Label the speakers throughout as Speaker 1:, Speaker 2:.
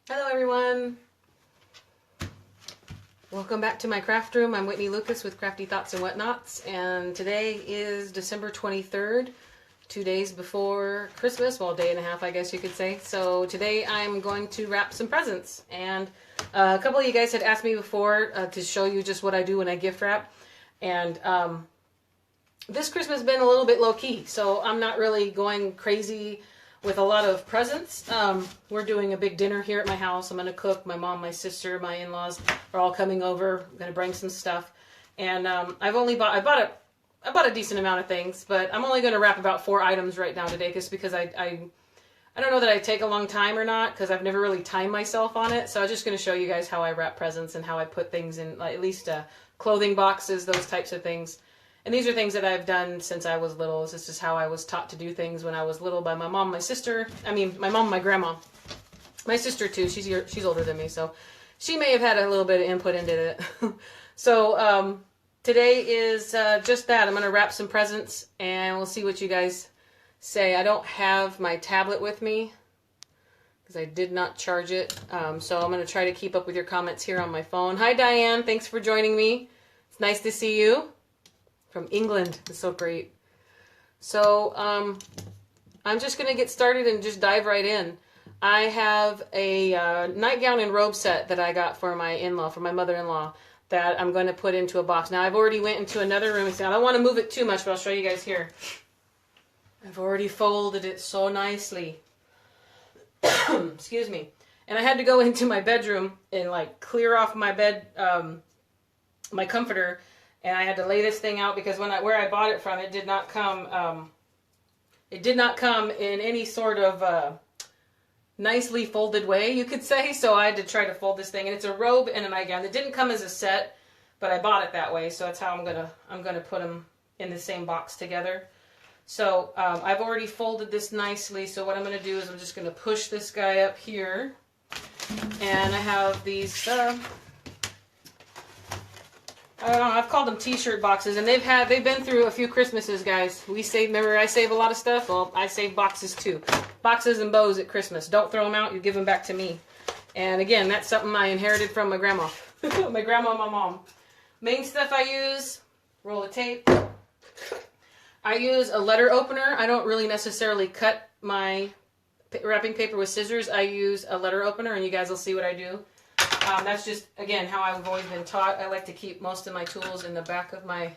Speaker 1: Hello everyone! Welcome back to my craft room. I'm Whitney Lucas with Crafty Thoughts and Whatnots, and today is December 23rd, 2 days before Christmas, well, a day and a half I guess you could say. So today I'm going to wrap some presents, and a couple of you guys had asked me before to show you just what I do when I gift wrap, and this Christmas has been a little bit low-key, so I'm not really going crazy with a lot of presents. We're doing a big dinner here at my house. I'm going to cook. My mom, my sister, my in-laws are all coming over. I'm going to bring some stuff. And I bought a decent amount of things, but I'm only going to wrap about 4 items right now today just because I don't know that I take a long time or not because I've never really timed myself on it. So I'm just going to show you guys how I wrap presents and how I put things in, like, at least clothing boxes, those types of things. And these are things that I've done since I was little. This is how I was taught to do things when I was little by my mom, my sister. My mom, my grandma. My sister, too. She's older than me, so she may have had a little bit of input into it. So today is just that. I'm going to wrap some presents, and we'll see what you guys say. I don't have my tablet with me because I did not charge it. So I'm going to try to keep up with your comments here on my phone. Hi, Diane. Thanks for joining me. It's nice to see you. From England. It's so great. So I'm just going to get started and just dive right in. I have a nightgown and robe set that I got for my in-law, for my mother-in-law, that I'm going to put into a box. Now I've already went into another room. I don't want to move it too much, but I'll show you guys here. I've already folded it so nicely. Excuse me. And I had to go into my bedroom and like clear off my bed, my comforter. And I had to lay this thing out because where I bought it from, it did not come. It did not come in any sort of nicely folded way, you could say. So I had to try to fold this thing, and it's a robe and a nightgown. It didn't come as a set, but I bought it that way. So that's how I'm gonna put them in the same box together. So I've already folded this nicely. So what I'm gonna do is I'm just gonna push this guy up here, and I have these. I don't know, I've called them t-shirt boxes, and they've been through a few Christmases, guys. Remember I save a lot of stuff? Well, I save boxes too. Boxes and bows at Christmas. Don't throw them out, you give them back to me. And again, that's something I inherited from my grandma. My grandma and my mom. Main stuff I use, roll of tape. I use a letter opener. I don't really necessarily cut my wrapping paper with scissors. I use a letter opener, and you guys will see what I do. That's just, again, how I've always been taught. I like to keep most of my tools in the back of my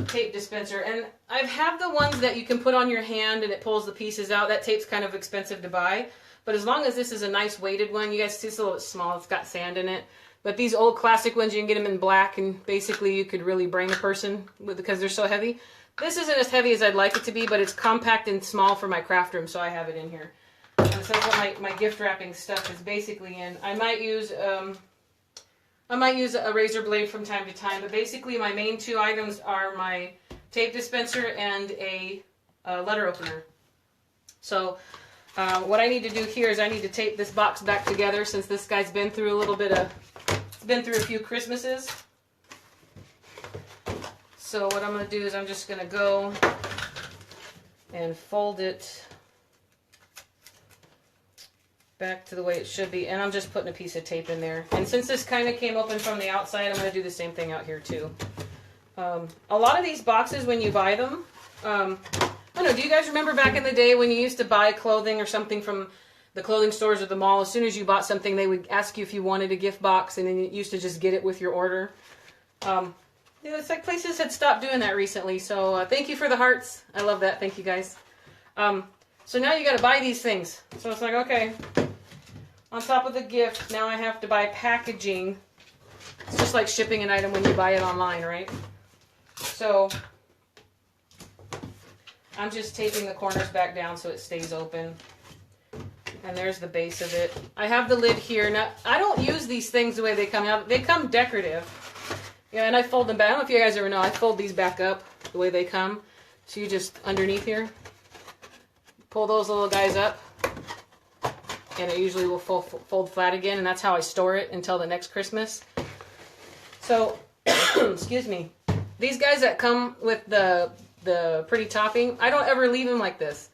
Speaker 1: tape dispenser. And I have the ones that you can put on your hand and it pulls the pieces out. That tape's kind of expensive to buy. But as long as this is a nice weighted one, you guys see it's a little bit small. It's got sand in it. But these old classic ones, you can get them in black, and basically you could really brain a person because they're so heavy. This isn't as heavy as I'd like it to be, but it's compact and small for my craft room, so I have it in here. And so that's what my gift wrapping stuff is basically in. I might use a razor blade from time to time, but basically my main 2 items are my tape dispenser and a letter opener. So what I need to do here is I need to tape this box back together since this guy's been through a few Christmases. So what I'm going to do is I'm just going to go and fold it back to the way it should be, and I'm just putting a piece of tape in there. And since this kind of came open from the outside, I'm going to do the same thing out here too. A lot of these boxes, when you buy them, I don't know, do you guys remember back in the day when you used to buy clothing or something from the clothing stores or the mall? As soon as you bought something, they would ask you if you wanted a gift box, and then you used to just get it with your order. It's like places had stopped doing that recently, so thank you for the hearts. I love that. Thank you guys. So now you got to buy these things. So it's like, okay, on top of the gift, now I have to buy packaging. It's just like shipping an item when you buy it online, right? So I'm just taping the corners back down so it stays open. And there's the base of it. I have the lid here. Now, I don't use these things the way they come out. They come decorative. Yeah, and I fold them back. I don't know if you guys ever know. I fold these back up the way they come. So you just, underneath here, pull those little guys up, and it usually will fold flat again, and that's how I store it until the next Christmas. So, excuse me, these guys that come with the pretty topping, I don't ever leave them like this.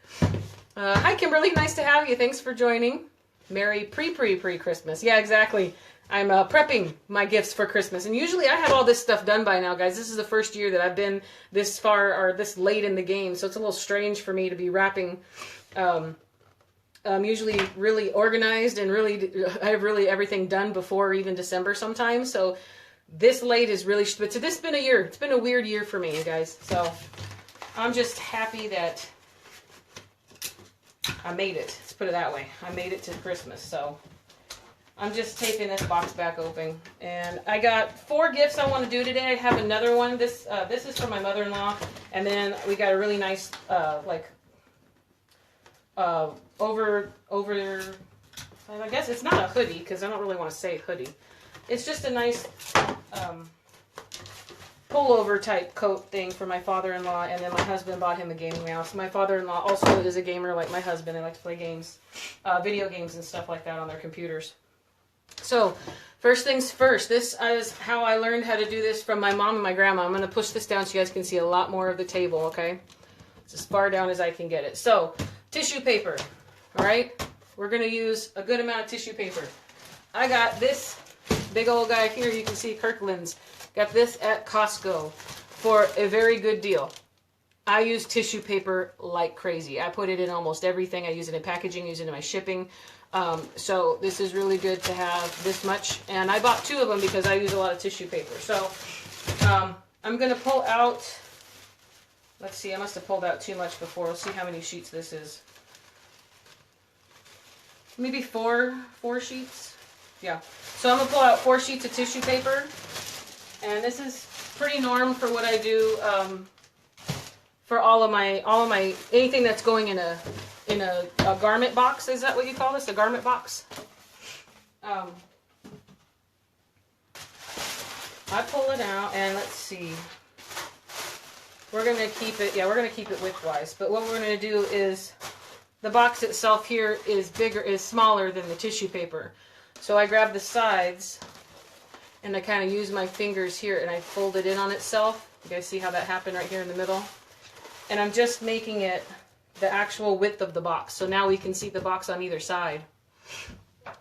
Speaker 1: Hi Kimberly, nice to have you. Thanks for joining. Merry pre-Christmas. Yeah, exactly. I'm prepping my gifts for Christmas. And usually I have all this stuff done by now, guys. This is the first year that I've been this far or this late in the game. So it's a little strange for me to be wrapping. I'm usually really organized and I have really everything done before even December sometimes. So this late is really, but to this been a year. It's been a weird year for me, you guys. So I'm just happy that I made it. Let's put it that way. I made it to Christmas. So I'm just taping this box back open. And I got 4 gifts I want to do today. I have another one. This is from my mother-in-law. And then we got a really nice, over, I guess it's not a hoodie because I don't really want to say hoodie. It's just a nice pullover type coat thing for my father-in-law, and then my husband bought him a gaming mouse. My father-in-law also is a gamer like my husband. They like to play games, video games and stuff like that on their computers. So, first things first, this is how I learned how to do this from my mom and my grandma. I'm going to push this down so you guys can see a lot more of the table, okay? It's as far down as I can get it. So, tissue paper, all right? We're going to use a good amount of tissue paper. I got this big old guy here, you can see Kirkland's. Got this at Costco for a very good deal. I use tissue paper like crazy. I put it in almost everything. I use it in packaging, use it in my shipping. So this is really good to have this much. And I bought 2 of them because I use a lot of tissue paper. So I'm going to pull out, let's see, I must have pulled out too much before. Let's see how many sheets this is. Maybe 4 sheets. Yeah. So I'm going to pull out 4 sheets of tissue paper. And this is pretty norm for what I do for all of my anything that's going in a garment box. Is that what you call this? A garment box? I pull it out and let's see. We're gonna keep it. Yeah, we're gonna keep it widthwise. But what we're gonna do is the box itself here is smaller than the tissue paper. So I grab the sides. And I kind of use my fingers here and I fold it in on itself. You guys see how that happened right here in the middle? And I'm just making it the actual width of the box. So now we can see the box on either side.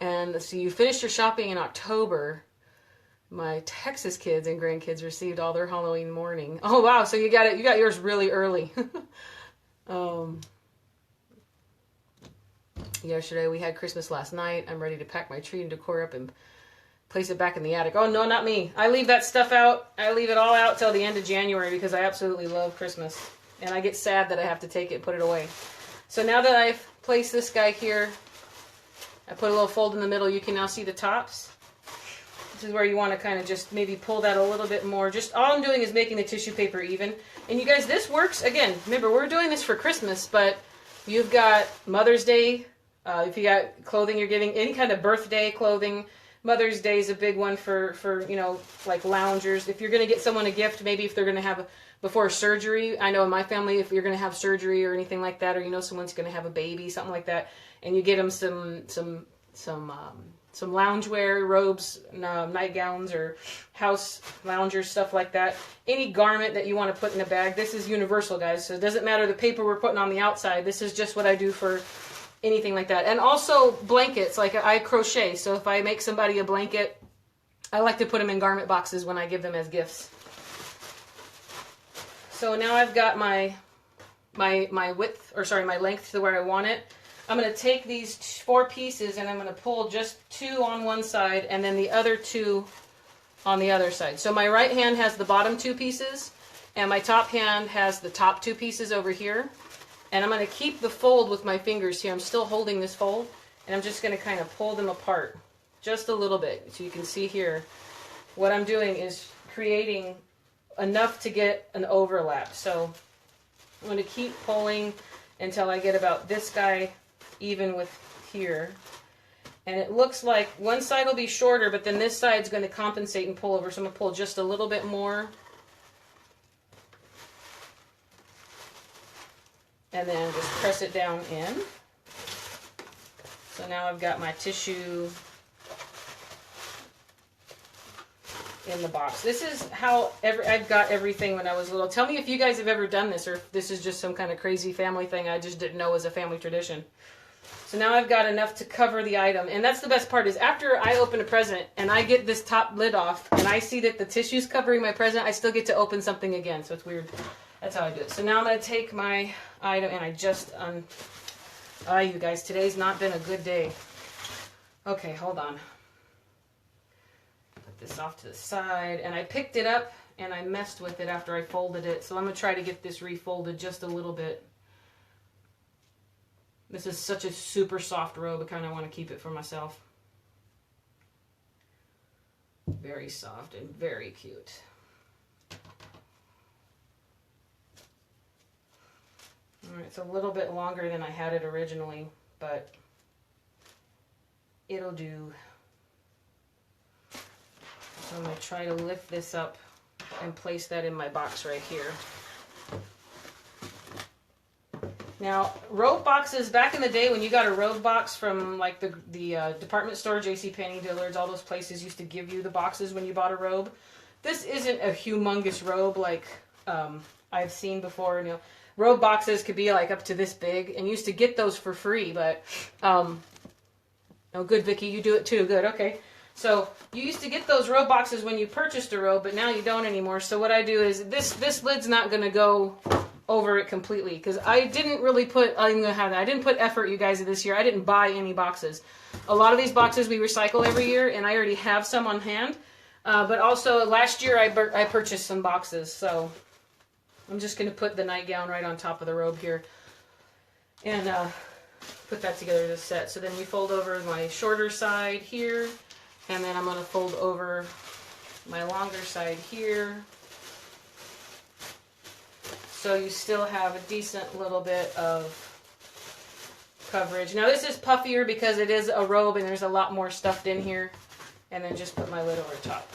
Speaker 1: And so you finished your shopping in October. My Texas kids and grandkids received all their Halloween morning. Oh wow, so you got yours really early. Yesterday we had Christmas last night. I'm ready to pack my tree and decor up and place it back in the attic. Oh, no, not me. I leave that stuff out. I leave it all out till the end of January because I absolutely love Christmas. And I get sad that I have to take it and put it away. So now that I've placed this guy here, I put a little fold in the middle. You can now see the tops. This is where you want to kind of just maybe pull that a little bit more. Just all I'm doing is making the tissue paper even. And you guys, this works. Again, remember, we're doing this for Christmas, but you've got Mother's Day. If you got clothing you're giving, any kind of birthday clothing, Mother's Day is a big one for you know, like loungers. If you're going to get someone a gift, maybe if they're going to have before surgery. I know in my family, if you're going to have surgery or anything like that, or you know someone's going to have a baby, something like that, and you get them some loungewear, robes, nightgowns, or house loungers, stuff like that. Any garment that you want to put in a bag. This is universal, guys. So it doesn't matter the paper we're putting on the outside. This is just what I do for anything like that. And also blankets, like I crochet. So if I make somebody a blanket, I like to put them in garment boxes when I give them as gifts. So now I've got my width, or sorry, my length to where I want it. I'm going to take these 4 pieces and I'm going to pull just 2 on one side and then the other 2 on the other side. So my right hand has the bottom 2 pieces and my top hand has the top 2 pieces over here. And I'm going to keep the fold with my fingers here. I'm still holding this fold. And I'm just going to kind of pull them apart just a little bit. So you can see here, what I'm doing is creating enough to get an overlap. So I'm going to keep pulling until I get about this guy even with here. And it looks like one side will be shorter, but then this side's going to compensate and pull over. So I'm going to pull just a little bit more. And then just press it down in. So now I've got my tissue in the box. This is how I've got everything when I was little. Tell me if you guys have ever done this or if this is just some kind of crazy family thing I just didn't know was a family tradition. So now I've got enough to cover the item. And that's the best part is after I open a present and I get this top lid off and I see that the tissue's covering my present, I still get to open something again. So it's weird. That's how I do it. So now I'm going to take my item and I just you guys, today's not been a good day. Okay, hold on. Put this off to the side. And I picked it up and I messed with it after I folded it. So I'm going to try to get this refolded just a little bit. This is such a super soft robe. I kind of want to keep it for myself. Very soft and very cute. All right, it's a little bit longer than I had it originally, but it'll do. So I'm going to try to lift this up and place that in my box right here. Now, robe boxes, back in the day when you got a robe box from like the department store, JCPenney, Dillard's, all those places used to give you the boxes when you bought a robe. This isn't a humongous robe like I've seen before. You know, robe boxes could be like up to this big, and you used to get those for free, but, oh good, Vicky, you do it too, good, okay. So, you used to get those robe boxes when you purchased a robe, but now you don't anymore. So what I do is, this lid's not going to go over it completely, because I didn't really put, I didn't put effort, you guys, this year. I didn't buy any boxes. A lot of these boxes we recycle every year, and I already have some on hand. But also, last year I purchased some boxes, so I'm just going to put the nightgown right on top of the robe here, and put that together as a set. So then we fold over my shorter side here, and then I'm going to fold over my longer side here. So you still have a decent little bit of coverage. Now this is puffier because it is a robe and there's a lot more stuffed in here. And then just put my lid over top.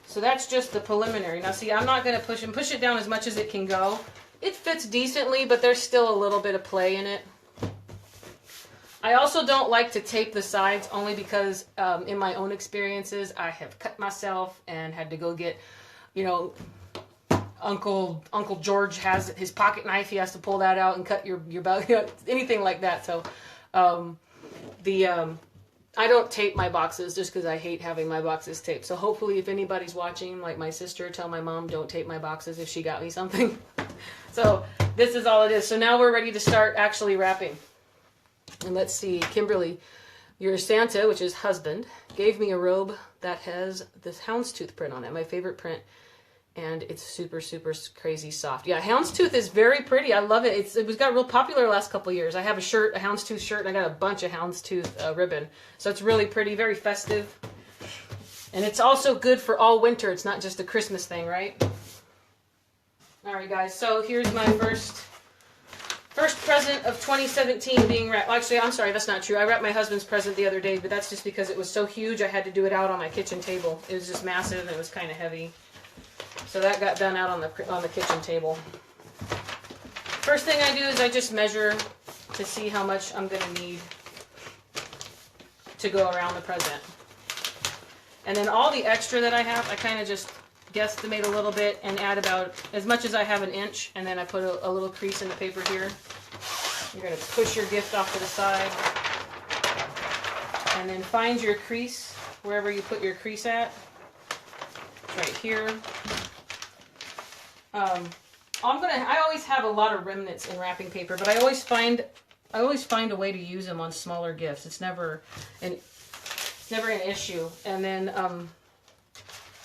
Speaker 1: So that's just the preliminary. Now see, I'm not going to push it down as much as it can go. It fits decently, but there's still a little bit of play in it. I also don't like to tape the sides only because in my own experiences, I have cut myself and had to go get, you know, Uncle George has his pocket knife. He has to pull that out and cut your belly, you know, anything like that. So, I don't tape my boxes just because I hate having my boxes taped. So hopefully, if anybody's watching, like my sister, tell my mom don't tape my boxes if she got me something. So this is all it is. So now we're ready to start actually wrapping. And let's see, Kimberly, your Santa, which is husband, gave me a robe that has this houndstooth print on it, my favorite print. And it's super, super crazy soft. Yeah, houndstooth is very pretty. I love it. It was got real popular the last couple of years. I have a shirt, a houndstooth shirt, and I got a bunch of houndstooth ribbon. So it's really pretty, very festive. And it's also good for all winter. It's not just a Christmas thing, right? All right, guys. So here's my first present of 2017 being wrapped. Actually, I'm sorry, that's not true. I wrapped my husband's present the other day, but that's just because it was so huge. I had to do it out on my kitchen table. It was just massive, and it was kind of heavy. So that got done out on the kitchen table. First thing I do is I just measure to see how much I'm going to need to go around the present. And then all the extra that I have, I kind of just guesstimate a little bit and add about as much as I have, 1 inch, and then I put a little crease in the paper here. You're going to push your gift off to the side. And then find your crease wherever you put your crease at. Right here. I always have a lot of remnants in wrapping paper, but I always find a way to use them on smaller gifts. It's never an issue. And then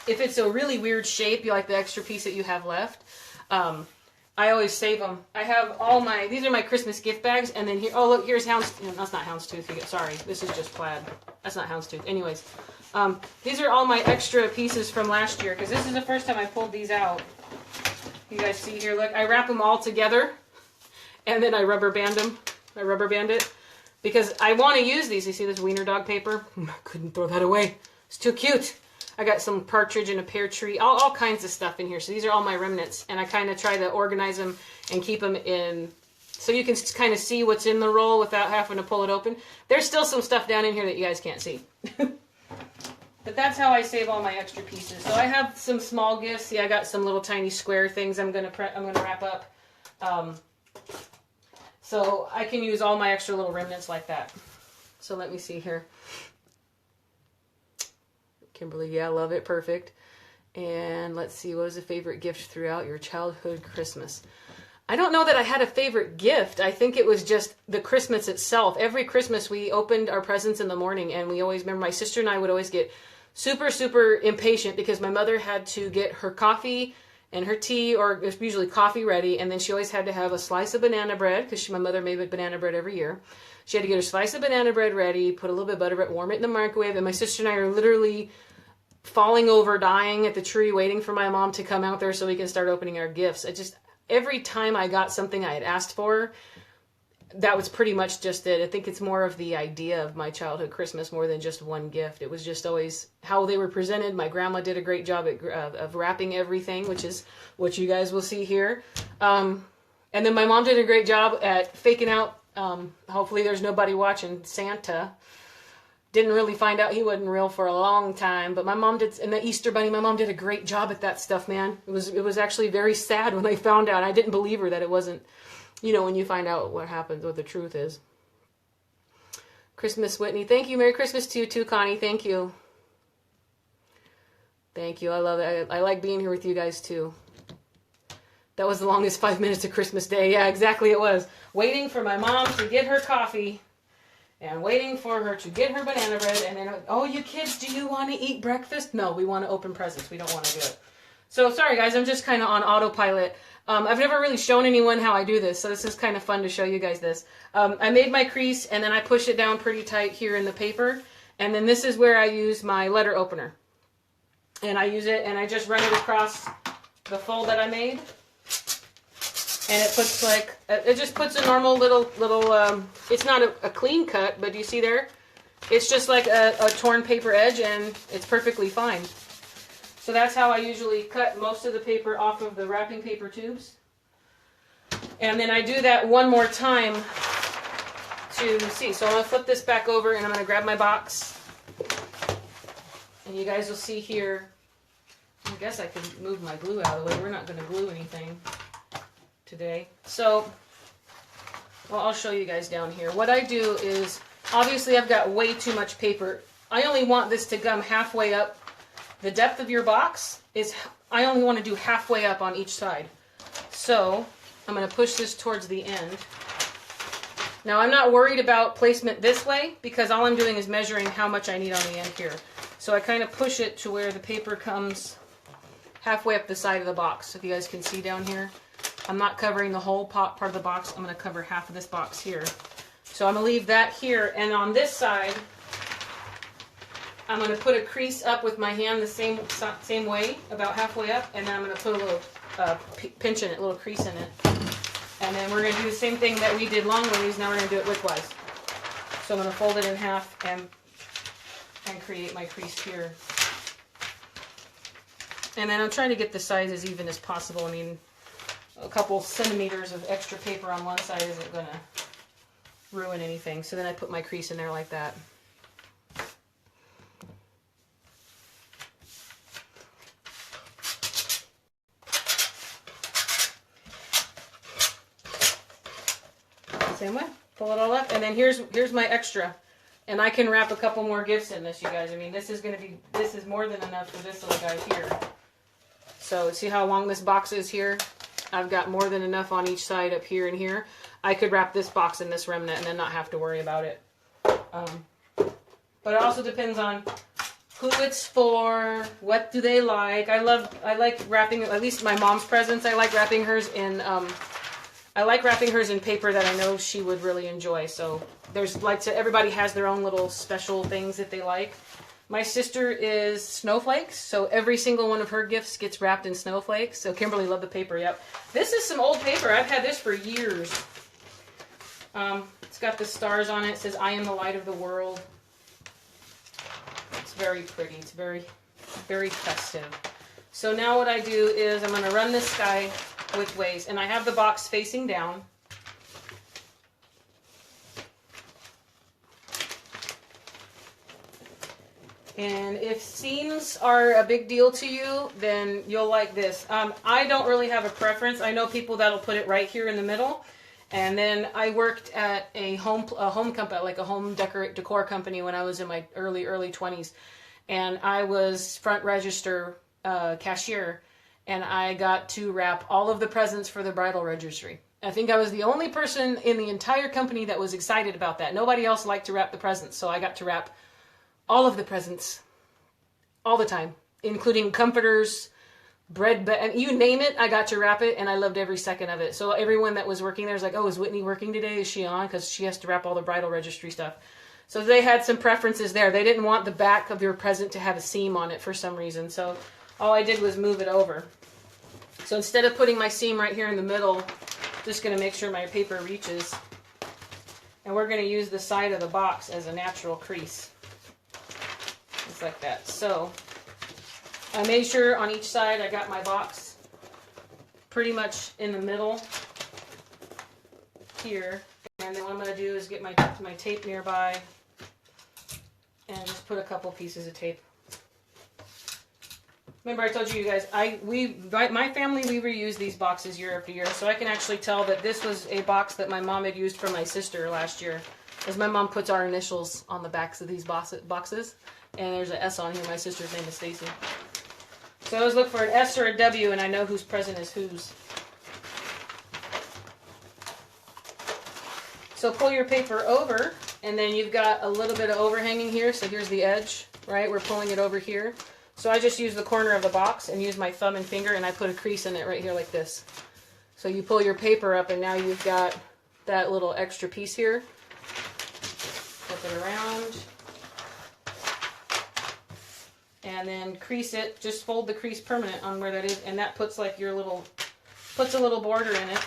Speaker 1: if it's a really weird shape, you like the extra piece that you have left, I always save them. I have these are my Christmas gift bags, and then here, oh look, here's houndstooth. That's not houndstooth. Sorry, this is just plaid. That's not houndstooth. Anyways, these are all my extra pieces from last year, because this is the first time I pulled these out. You guys see here, look, I wrap them all together, and then I rubber band them. I rubber band it, because I want to use these. You see this wiener dog paper? I couldn't throw that away. It's too cute. I got some partridge and a pear tree, all kinds of stuff in here. So these are all my remnants, and I kind of try to organize them and keep them in, so you can kind of see what's in the roll without having to pull it open. There's still some stuff down in here that you guys can't see. But that's how I save all my extra pieces. So I have some small gifts. See, I got some little tiny square things I'm gonna wrap up. So I can use all my extra little remnants like that. So let me see here. Kimberly, yeah, love it. Perfect. And let's see, what was a favorite gift throughout your childhood Christmas? I don't know that I had a favorite gift. I think it was just the Christmas itself. Every Christmas we opened our presents in the morning, and we always, remember my sister and I would always get super, super impatient because my mother had to get her coffee and her tea, or usually coffee ready, and then she always had to have a slice of banana bread because my mother made banana bread every year. She had to get her slice of banana bread ready, put a little bit of butter, warm it in the microwave, and my sister and I are literally falling over, dying at the tree, waiting for my mom to come out there so we can start opening our gifts. Every time I got something I had asked for, that was pretty much just it. I think it's more of the idea of my childhood Christmas more than just one gift. It was just always how they were presented. My grandma did a great job of wrapping everything, which is what you guys will see here. And then my mom did a great job at faking out, hopefully there's nobody watching, Santa. Didn't really find out he wasn't real for a long time, but my mom did, and the Easter Bunny, my mom did a great job at that stuff, man. It was actually very sad when I found out. I didn't believe her that it wasn't, when you find out what happens, what the truth is. Christmas, Whitney. Thank you. Merry Christmas to you too, Connie. Thank you. Thank you. I love it. I like being here with you guys too. That was the longest 5 minutes of Christmas Day. Yeah, exactly it was. Waiting for my mom to get her coffee. And waiting for her to get her banana bread, and then, oh, you kids, do you want to eat breakfast? No, we want to open presents. We don't want to do it. So, sorry, guys, I'm just kind of on autopilot. I've never really shown anyone how I do this, so this is kind of fun to show you guys this. I made my crease, and then I push it down pretty tight here in the paper, and then this is where I use my letter opener. And I use it, and I just run it across the fold that I made. And it puts it just puts a normal little, it's not a clean cut, but do you see there? It's just like a torn paper edge, and it's perfectly fine. So that's how I usually cut most of the paper off of the wrapping paper tubes. And then I do that one more time to see. So I'm going to flip this back over, and I'm going to grab my box. And you guys will see here, I guess I can move my glue out of the way. We're not going to glue anything today. So, well, I'll show you guys down here. What I do is, obviously I've got way too much paper. I only want this to come halfway up. The depth of your box is, I only want to do halfway up on each side. So, I'm going to push this towards the end. Now, I'm not worried about placement this way, because all I'm doing is measuring how much I need on the end here. So I kind of push it to where the paper comes halfway up the side of the box. If you guys can see down here. I'm not covering the whole part of the box. I'm going to cover half of this box here. So I'm going to leave that here. And on this side, I'm going to put a crease up with my hand the same way, about halfway up. And then I'm going to put a little pinch in it, a little crease in it. And then we're going to do the same thing that we did longways. Now we're going to do it widthwise. So I'm going to fold it in half and create my crease here. And then I'm trying to get the size as even as possible. I mean, a couple centimeters of extra paper on one side isn't going to ruin anything. So then I put my crease in there like that. Same way. Pull it all up. And then here's my extra. And I can wrap a couple more gifts in this, you guys. I mean, this is more than enough for this little guy here. So see how long this box is here? I've got more than enough on each side up here and here. I could wrap this box in this remnant and then not have to worry about it. But it also depends on who it's for, what do they like. I like wrapping, at least my mom's presents, I like wrapping hers in paper that I know she would really enjoy. So everybody has their own little special things that they like. My sister is snowflakes, so every single one of her gifts gets wrapped in snowflakes. So Kimberly loved the paper, yep. This is some old paper. I've had this for years. It's got the stars on it. It says, I am the light of the world. It's very pretty. It's very, very festive. So now what I do is I'm going to run this guy widthways, and I have the box facing down. And if seams are a big deal to you, then you'll like this. I don't really have a preference. I know people that'll put it right here in the middle. And then I worked at a home company, like a home decor company when I was in my early 20s. And I was front register cashier, and I got to wrap all of the presents for the bridal registry. I think I was the only person in the entire company that was excited about that. Nobody else liked to wrap the presents, so I got to wrap all of the presents all the time, including comforters, bread, you name it, I got to wrap it, and I loved every second of it. So everyone that was working there was like, oh, is Whitney working today? Is she on? Because she has to wrap all the bridal registry stuff. So they had some preferences there. They didn't want the back of your present to have a seam on it for some reason. So all I did was move it over. So instead of putting my seam right here in the middle, just going to make sure my paper reaches. And we're going to use the side of the box as a natural crease. Just like that. So I made sure on each side I got my box pretty much in the middle here. And then what I'm going to do is get my tape nearby and just put a couple pieces of tape. Remember I told you guys, my family, we reuse these boxes year after year, so I can actually tell that this was a box that my mom had used for my sister last year. Because my mom puts our initials on the backs of these boxes, and there's an S on here. My sister's name is Stacy. So I always look for an S or a W, and I know whose present is whose. So pull your paper over, and then you've got a little bit of overhanging here, so here's the edge, right? We're pulling it over here. So I just use the corner of the box and use my thumb and finger, and I put a crease in it right here like this. So you pull your paper up, and now you've got that little extra piece here. Flip it around. And then crease it. Just fold the crease permanent on where that is, and that puts like your little, puts a little border in it.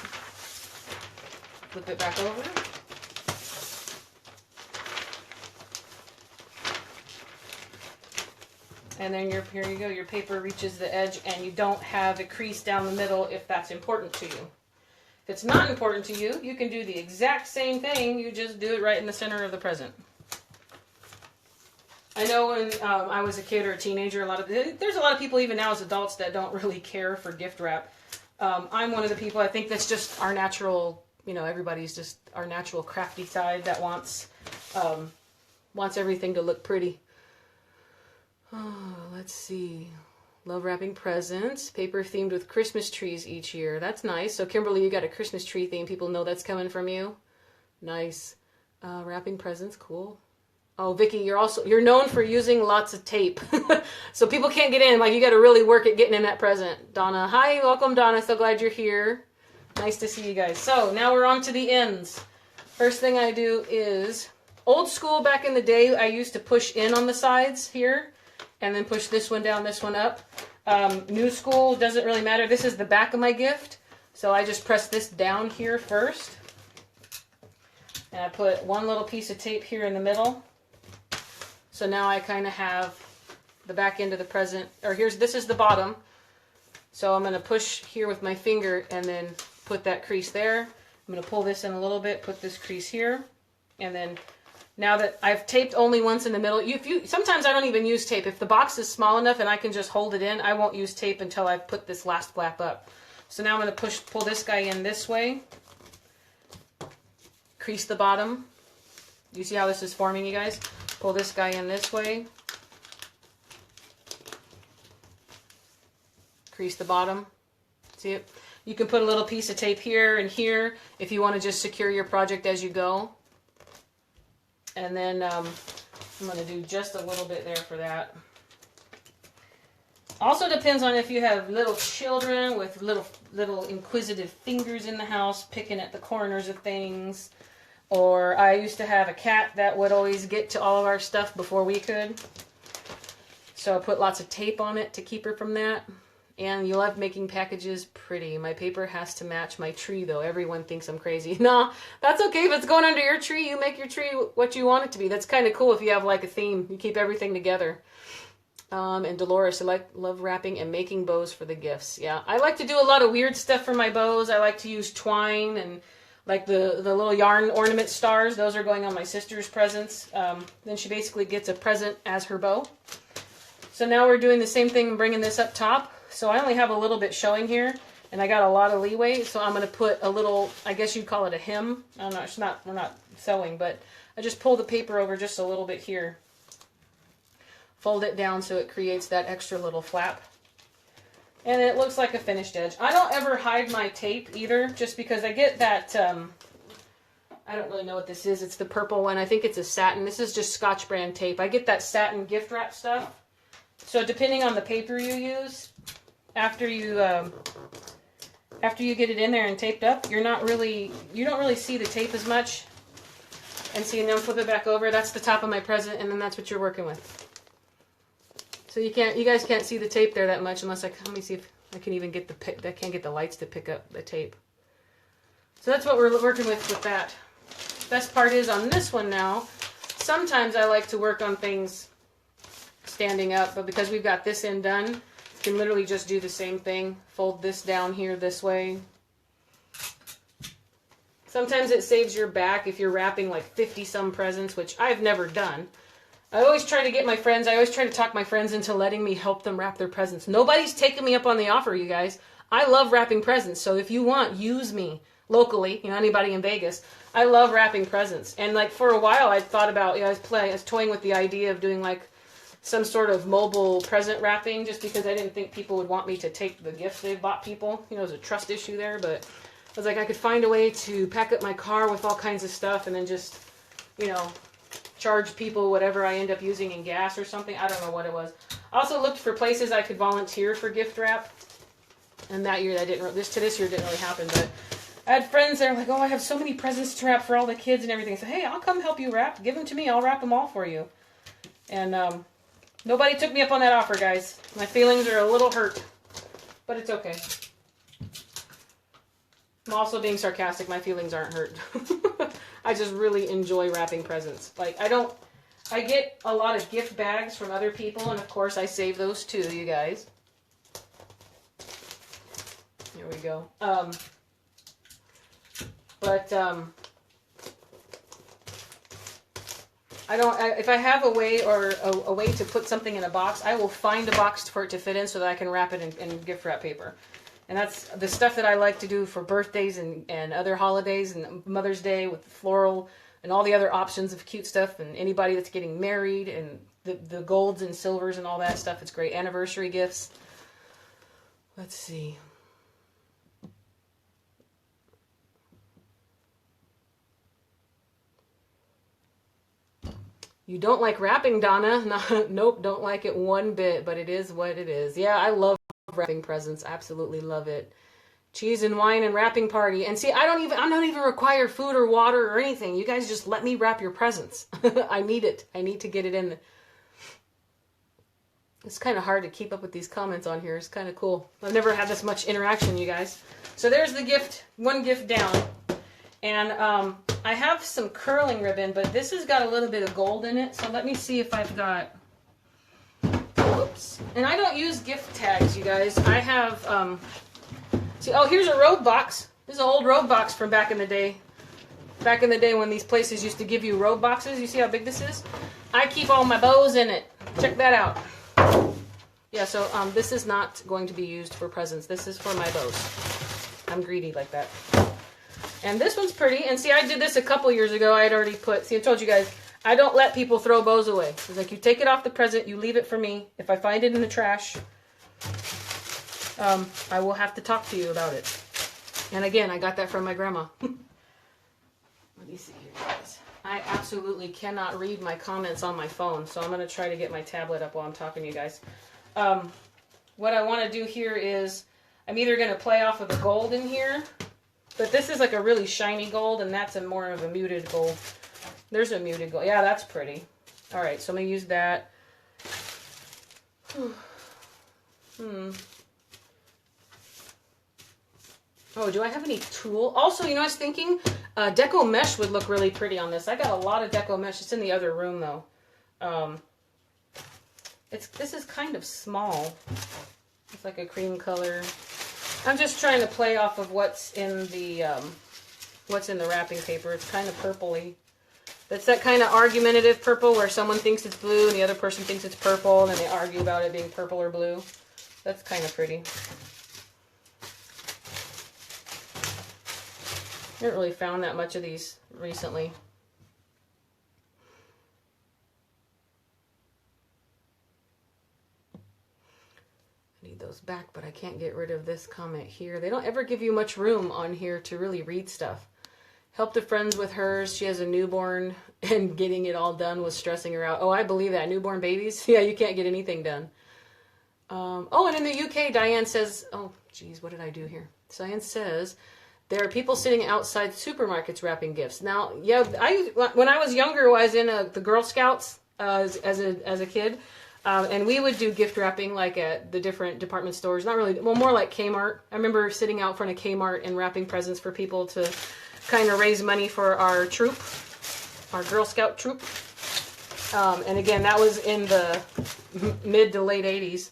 Speaker 1: Flip it back over. And then here you go, your paper reaches the edge, and you don't have a crease down the middle if that's important to you. If it's not important to you, you can do the exact same thing, you just do it right in the center of the present. I know when I was a kid or a teenager, there's a lot of people even now as adults that don't really care for gift wrap. I'm one of the people, I think that's just our natural, everybody's just our natural crafty side that wants everything to look pretty. Oh, let's see. Love wrapping presents. Paper themed with Christmas trees each year. That's nice. So Kimberly, you got a Christmas tree theme. People know that's coming from you. Nice. Wrapping presents. Cool. Oh, Vicky, you're known for using lots of tape. So people can't get in. Like, you got to really work at getting in that present. Donna. Hi, welcome, Donna. So glad you're here. Nice to see you guys. So now we're on to the ends. First thing I do is, old school back in the day, I used to push in on the sides here. And then push this one down, this one up. New school, doesn't really matter. This is the back of my gift. So I just press this down here first. And I put one little piece of tape here in the middle. So now I kind of have the back end of the present. Or this is the bottom. So I'm going to push here with my finger and then put that crease there. I'm going to pull this in a little bit, put this crease here. And then now that I've taped only once in the middle, sometimes I don't even use tape. If the box is small enough and I can just hold it in, I won't use tape until I've put this last flap up. So now I'm going to pull this guy in this way. Crease the bottom. You see how this is forming, you guys? Pull this guy in this way. Crease the bottom. See it? You can put a little piece of tape here and here if you want to just secure your project as you go. And then I'm going to do just a little bit there for that. Also depends on if you have little children with little inquisitive fingers in the house picking at the corners of things. Or I used to have a cat that would always get to all of our stuff before we could. So I put lots of tape on it to keep her from that. And you love making packages pretty. My paper has to match my tree, though. Everyone thinks I'm crazy. No, that's okay. If it's going under your tree, you make your tree what you want it to be. That's kind of cool if you have like a theme. You keep everything together. And Dolores, I love wrapping and making bows for the gifts. Yeah, I like to do a lot of weird stuff for my bows. I like to use twine and like the little yarn ornament stars. Those are going on my sister's presents. Then she basically gets a present as her bow. So now we're doing the same thing and bringing this up top. So I only have a little bit showing here. and I got a lot of leeway, so I'm going to put a little, I guess you'd call it a hem. I don't know, it's not, we're not sewing, but I just pull the paper over just a little bit here. Fold it down so it creates that extra little flap. And it looks like a finished edge. I don't ever hide my tape either, just because I get that, I don't really know what this is. It's the purple one. I think it's a satin. This is just Scotch brand tape. I get that satin gift wrap stuff. So depending on the paper you use, after you get it in there and taped up, you don't really see the tape as much. And see, now flip it back over. That's the top of my present, and then that's what you're working with. So you guys can't see the tape there that much unless let me see if I can even get I can't get the lights to pick up the tape. So that's what we're working with that. Best part is on this one now, sometimes I like to work on things standing up, but because we've got this end done, you can literally just do the same thing. Fold this down here this way. Sometimes it saves your back if you're wrapping like 50 some presents, which I've never done. I always try to talk my friends into letting me help them wrap their presents. Nobody's taking me up on the offer, you guys. I love wrapping presents, so if you want, use me locally, anybody in Vegas. I love wrapping presents. And like for a while I thought about, I was toying with the idea of doing like some sort of mobile present wrapping, just because I didn't think people would want me to take the gifts they've bought people. There's a trust issue there, but I was like, I could find a way to pack up my car with all kinds of stuff and then just, charge people whatever I end up using in gas or something. I don't know what it was. I also looked for places I could volunteer for gift wrap. And that year, this year didn't really happen, but I had friends that were like, oh, I have so many presents to wrap for all the kids and everything. I said, hey, I'll come help you wrap. Give them to me. I'll wrap them all for you. And nobody took me up on that offer, guys. My feelings are a little hurt, but it's okay. I'm also being sarcastic. My feelings aren't hurt. I just really enjoy wrapping presents. I get a lot of gift bags from other people, and of course I save those too, you guys. Here we go. If I have a way or a way to put something in a box, I will find a box for it to fit in so that I can wrap it in gift wrap paper. And that's the stuff that I like to do for birthdays and other holidays and Mother's Day with floral and all the other options of cute stuff, and anybody that's getting married and the golds and silvers and all that stuff. It's great. Anniversary gifts. Let's see. You don't like wrapping, Donna? No, nope, don't like it one bit, but it is what it is. Yeah, I love wrapping presents. Absolutely love it. Cheese and wine and wrapping party. And see, I'm not even require food or water or anything. You guys just let me wrap your presents. I need it. I need to get it in. It's kind of hard to keep up with these comments on here. It's kind of cool. I've never had this much interaction, you guys. So there's the gift, one gift down. And I have some curling ribbon, but this has got a little bit of gold in it. So let me see if I've got... Whoops. And I don't use gift tags, you guys. I have... here's a robe box. This is an old robe box from back in the day. Back in the day when these places used to give you robe boxes. You see how big this is? I keep all my bows in it. Check that out. Yeah, so this is not going to be used for presents. This is for my bows. I'm greedy like that. And this one's pretty. And see, I did this a couple years ago. I had already put... See, I told you guys, I don't let people throw bows away. It's like, you take it off the present, you leave it for me. If I find it in the trash, I will have to talk to you about it. And again, I got that from my grandma. Let me see here, guys. I absolutely cannot read my comments on my phone, so I'm going to try to get my tablet up while I'm talking to you guys. What I want to do here is, I'm either going to play off of the gold in here, but this is like a really shiny gold, and that's more of a muted gold. There's a muted gold. Yeah, that's pretty. All right, so I'm going to use that. Oh, do I have any tulle? Also, I was thinking deco mesh would look really pretty on this. I got a lot of deco mesh. It's in the other room, though. This is kind of small. It's like a cream color. I'm just trying to play off of what's in the wrapping paper. It's kind of purpley. That's that kind of argumentative purple where someone thinks it's blue and the other person thinks it's purple, and then they argue about it being purple or blue. That's kind of pretty. I haven't really found that much of these recently. I need those back, but I can't get rid of this comment here. They don't ever give you much room on here to really read stuff. Helped a friend with hers. She has a newborn, and getting it all done was stressing her out. Oh, I believe that. Newborn babies? Yeah, you can't get anything done. Oh, and in the UK, Diane says, oh, geez, what did I do here? Diane says, there are people sitting outside supermarkets wrapping gifts. Now, yeah, when I was younger, I was in the Girl Scouts as a kid, and we would do gift wrapping like at the different department stores. Not really, well, more like Kmart. I remember sitting out front of Kmart and wrapping presents for people to kind of raise money for our troop, our Girl Scout troop. And again, that was in the mid to late 80s.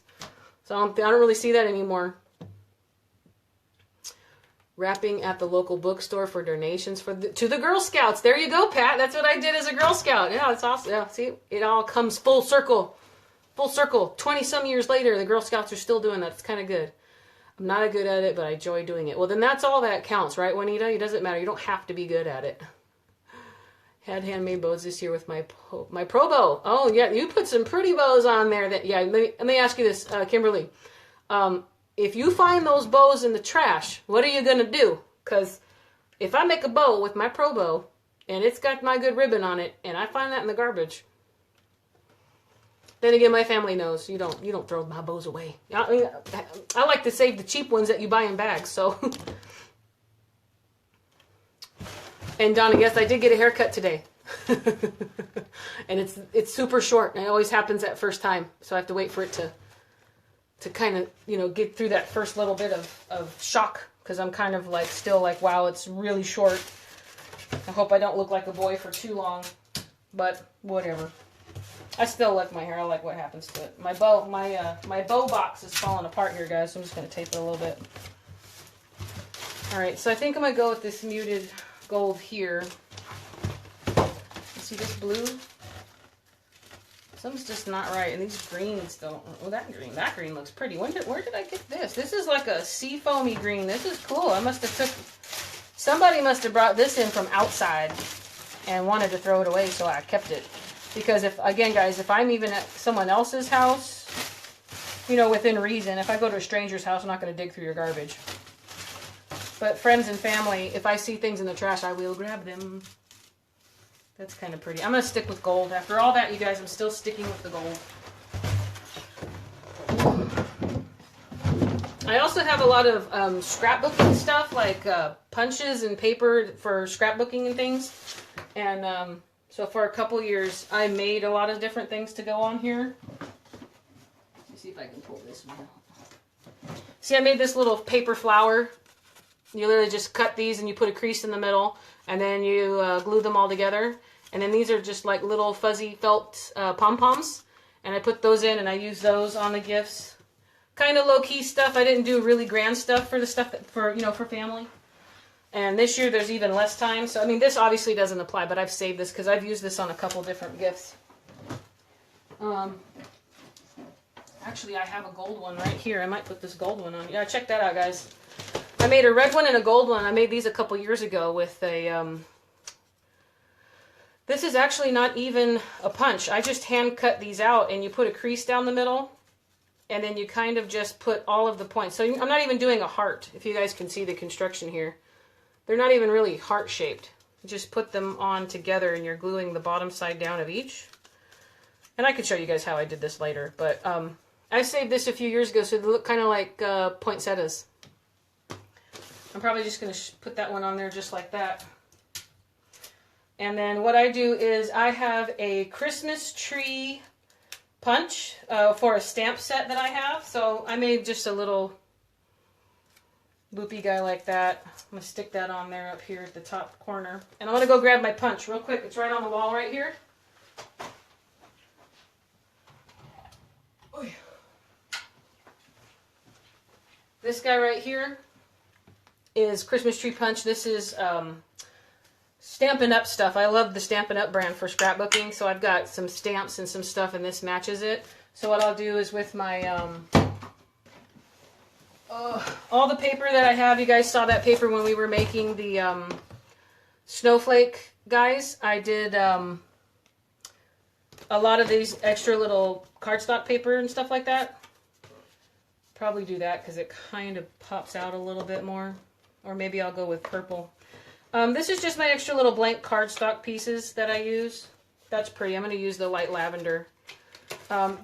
Speaker 1: So I don't really see that anymore. Wrapping at the local bookstore for donations to the Girl Scouts. There you go, Pat. That's what I did as a Girl Scout. Yeah, it's awesome. Yeah, see, it all comes full circle. Full circle. 20-some years later, the Girl Scouts are still doing that. It's kind of good. I'm not good at it, but I enjoy doing it. Well, then that's all that counts, right, Juanita? It doesn't matter. You don't have to be good at it. Had handmade bows this year with my pro bow. Oh, yeah, you put some pretty bows on there. Let me ask you this, Kimberly. If you find those bows in the trash, what are you going to do? Because if I make a bow with my pro bow, and it's got my good ribbon on it, and I find that in the garbage, then again, my family knows you don't throw my bows away. I like to save the cheap ones that you buy in bags, so... And Donna, yes, I did get a haircut today. And it's super short, and it always happens that first time. So I have to wait for it to kind of, get through that first little bit of shock, because I'm kind of like still like, wow, it's really short. I hope I don't look like a boy for too long, but whatever. I still like my hair. I like what happens to it. My bow box is falling apart here, guys, so I'm just going to tape it a little bit. All right, so I think I'm going to go with this muted gold here. You see this blue? Something's just not right, and these greens don't. Oh, that green looks pretty. Where did I get this? This is like a sea foamy green. This is cool. Somebody must have brought this in from outside and wanted to throw it away, so I kept it. Because again, guys, if I'm even at someone else's house, within reason, if I go to a stranger's house, I'm not going to dig through your garbage. But friends and family, if I see things in the trash, I will grab them. That's kind of pretty. I'm going to stick with gold. After all that, you guys, I'm still sticking with the gold. I also have a lot of scrapbooking stuff, like punches and paper for scrapbooking and things. And so for a couple years, I made a lot of different things to go on here. Let me see if I can pull this one out. See, I made this little paper flower. You literally just cut these and you put a crease in the middle, and then you glue them all together. And then these are just like little fuzzy felt pom-poms. And I put those in and I use those on the gifts. Kind of low-key stuff. I didn't do really grand stuff for the stuff for family. And this year there's even less time. So, this obviously doesn't apply, but I've saved this because I've used this on a couple different gifts. Actually, I have a gold one right here. I might put this gold one on. Yeah, check that out, guys. I made a red one and a gold one. I made these a couple years ago with a, this is actually not even a punch. I just hand cut these out, and you put a crease down the middle, and then you kind of just put all of the points. So I'm not even doing a heart, if you guys can see the construction here. They're not even really heart shaped. You just put them on together, and you're gluing the bottom side down of each. And I could show you guys how I did this later, but I saved this a few years ago, so they look kind of like poinsettias. I'm probably just going to put that one on there just like that. And then what I do is I have a Christmas tree punch for a stamp set that I have. So I made just a little loopy guy like that. I'm going to stick that on there up here at the top corner. And I'm going to go grab my punch real quick. It's right on the wall right here. This guy right here is Christmas tree punch. This is Stampin' Up stuff. I love the Stampin' Up brand for scrapbooking, so I've got some stamps and some stuff, and this matches it. So what I'll do is with my all the paper that I have, you guys saw that paper when we were making the snowflake guys. I did a lot of these extra little cardstock paper and stuff like that. Probably do that because it kind of pops out a little bit more. Or maybe I'll go with purple. This is just my extra little blank cardstock pieces that I use. That's pretty. I'm going to use the light lavender.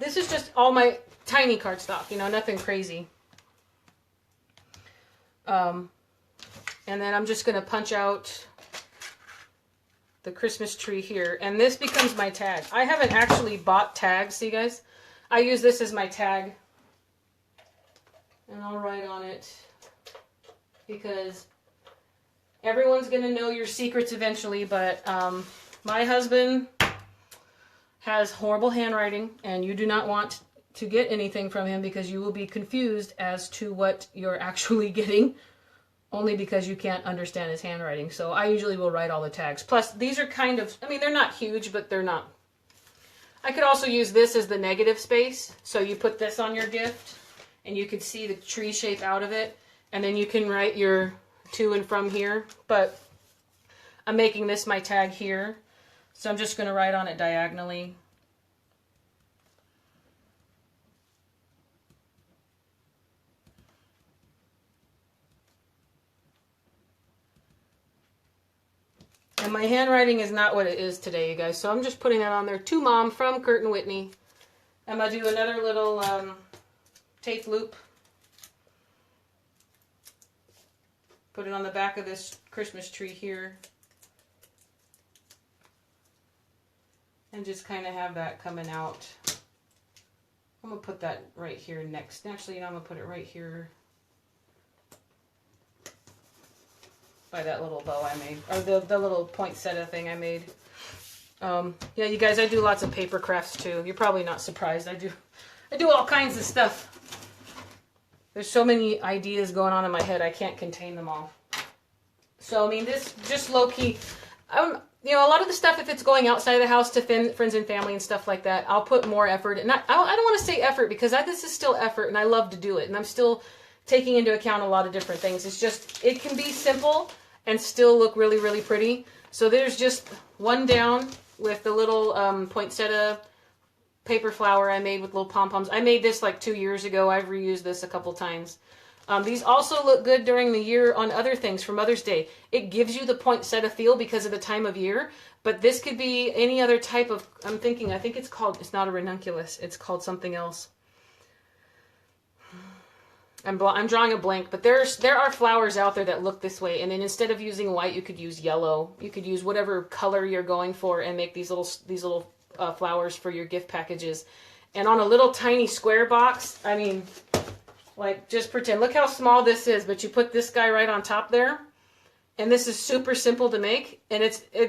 Speaker 1: This is just all my tiny cardstock, you know, nothing crazy. And then I'm just going to punch out the Christmas tree here. And this becomes my tag. I haven't actually bought tags, see guys? I use this as my tag. And I'll write on it because everyone's going to know your secrets eventually, but my husband has horrible handwriting, and you do not want to get anything from him because you will be confused as to what you're actually getting, only because you can't understand his handwriting. So I usually will write all the tags. Plus, these are kind of, I mean, they're not huge, but they're not. I could also use this as the negative space. So you put this on your gift, and you could see the tree shape out of it, and then you can write your to and from here. But I'm making this my tag here. So I'm just going to write on it diagonally. And my handwriting is not what it is today, you guys. So I'm just putting that on there. To Mom from Kurt and Whitney. I'm going to do another little tape loop. Put it on the back of this Christmas tree here. And just kind of have that coming out. I'm going to put that right here next. Actually, you know, I'm going to put it right here by that little bow I made. Or the little poinsettia thing I made. Yeah, you guys, I do lots of paper crafts too. You're probably not surprised. I do all kinds of stuff. There's so many ideas going on in my head, I can't contain them all. So, I mean, this just low-key, you know, a lot of the stuff, if it's going outside of the house to friends and family and stuff like that, I'll put more effort. And I don't want to say effort because this is still effort and I love to do it. And I'm still taking into account a lot of different things. It's just, it can be simple and still look really, really pretty. So there's just one down with the little poinsettia paper flower I made with little pom-poms. I made this like 2 years ago. I've reused this a couple times. These also look good during the year on other things for Mother's Day. It gives you the poinsettia feel because of the time of year, but this could be any other type of, I think it's not a ranunculus. It's called something else. I'm drawing a blank, but there are flowers out there that look this way. And then instead of using white, you could use yellow. You could use whatever color you're going for and make these little flowers for your gift packages. And on a little tiny square box, I mean, like, just pretend. Look how small this is, but you put this guy right on top there. And this is super simple to make. And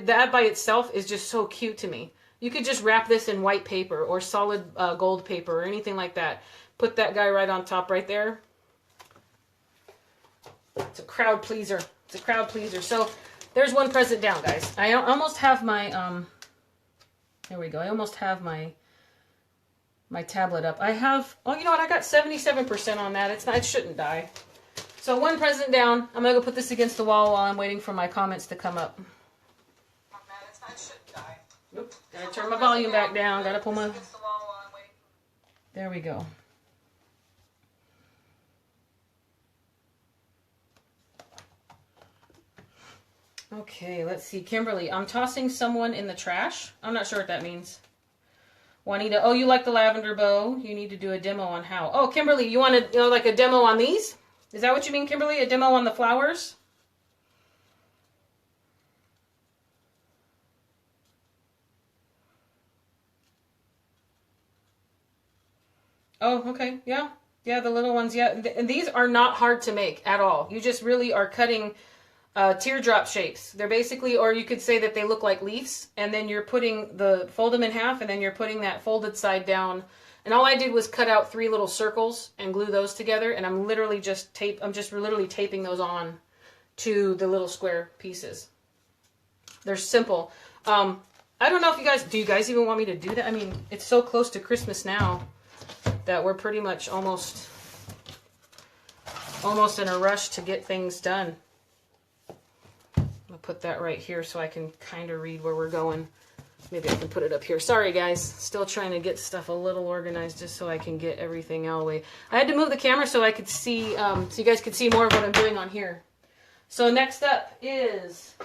Speaker 1: that by itself is just so cute to me. You could just wrap this in white paper or solid gold paper or anything like that. Put that guy right on top right there. It's a crowd pleaser. It's a crowd pleaser. So there's one present down, guys. I almost have my, there we go. I almost have my tablet up. I have, oh, you know what? I got 77% on that. It shouldn't die. So one present down. I'm going to go put this against the wall while I'm waiting for my comments to come up.
Speaker 2: It shouldn't die.
Speaker 1: Nope. Gotta turn my volume back down. Gotta pull my, there we go. Okay, let's see. Kimberly, I'm tossing someone in the trash. I'm not sure what that means. Juanita, oh, you like the lavender bow? You need to do a demo on how. Oh, Kimberly, you want to, like a demo on these? Is that what you mean, Kimberly? A demo on the flowers? Oh, okay. Yeah. Yeah, the little ones. Yeah. And these are not hard to make at all. You just really are cutting teardrop shapes. They're basically, or you could say that they look like leaves, and then you're fold them in half, and then you're putting that folded side down. And all I did was cut out 3 little circles and glue those together, and I'm literally just taping those on to the little square pieces. They're simple. I don't know if do you guys even want me to do that? I mean, it's so close to Christmas now that we're pretty much almost in a rush to get things done. put that right here so I can kind of read where we're going. Maybe I can put it up here. Sorry, guys. Still trying to get stuff a little organized just so I can get everything out of the way. I had to move the camera so I could see, so you guys could see more of what I'm doing on here. So next up is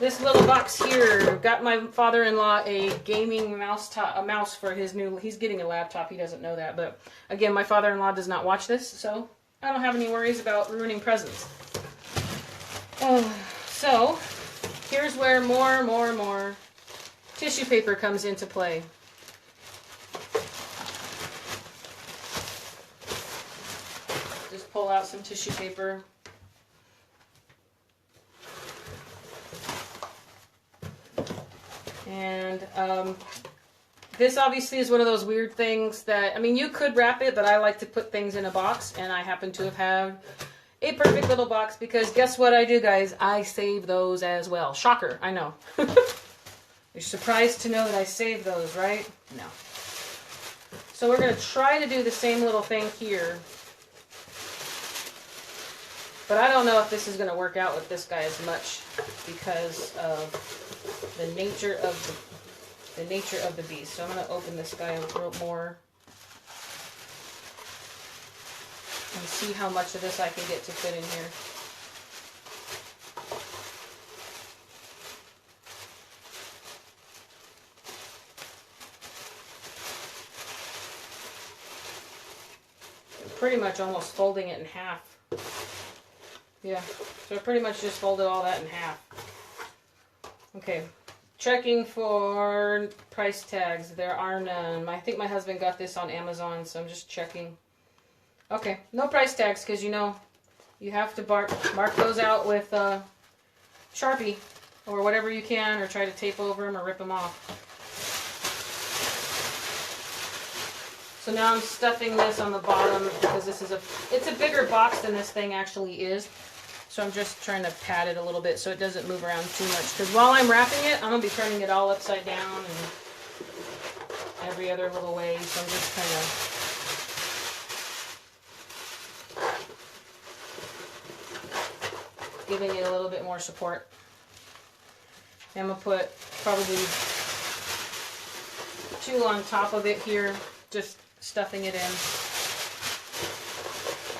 Speaker 1: this little box here. Got my father-in-law a gaming a mouse for his new, he's getting a laptop. He doesn't know that. But again, my father-in-law does not watch this, so I don't have any worries about ruining presents. So here's where more tissue paper comes into play. Just pull out some tissue paper. And this obviously is one of those weird things that, I mean, you could wrap it, but I like to put things in a box, and I happen to have had a perfect little box because guess what I do, guys? I save those as well. Shocker, I know. You're surprised to know that I save those, right? No. So we're going to try to do the same little thing here. But I don't know if this is going to work out with this guy as much because of the nature of the beast. So I'm going to open this guy a little more and see how much of this I can get to fit in here. Pretty much almost folding it in half. Yeah, so I pretty much just folded all that in half. Okay, checking for price tags. There are none. I think my husband got this on Amazon, so I'm just checking. Okay, no price tags because you know you have to mark those out with Sharpie or whatever you can, or try to tape over them or rip them off. So now I'm stuffing this on the bottom because this is it's a bigger box than this thing actually is. So I'm just trying to pad it a little bit so it doesn't move around too much. Because while I'm wrapping it, I'm going to be turning it all upside down and every other little way. So I'm just kind of giving it a little bit more support. And I'm going to put probably 2 on top of it here, just stuffing it in.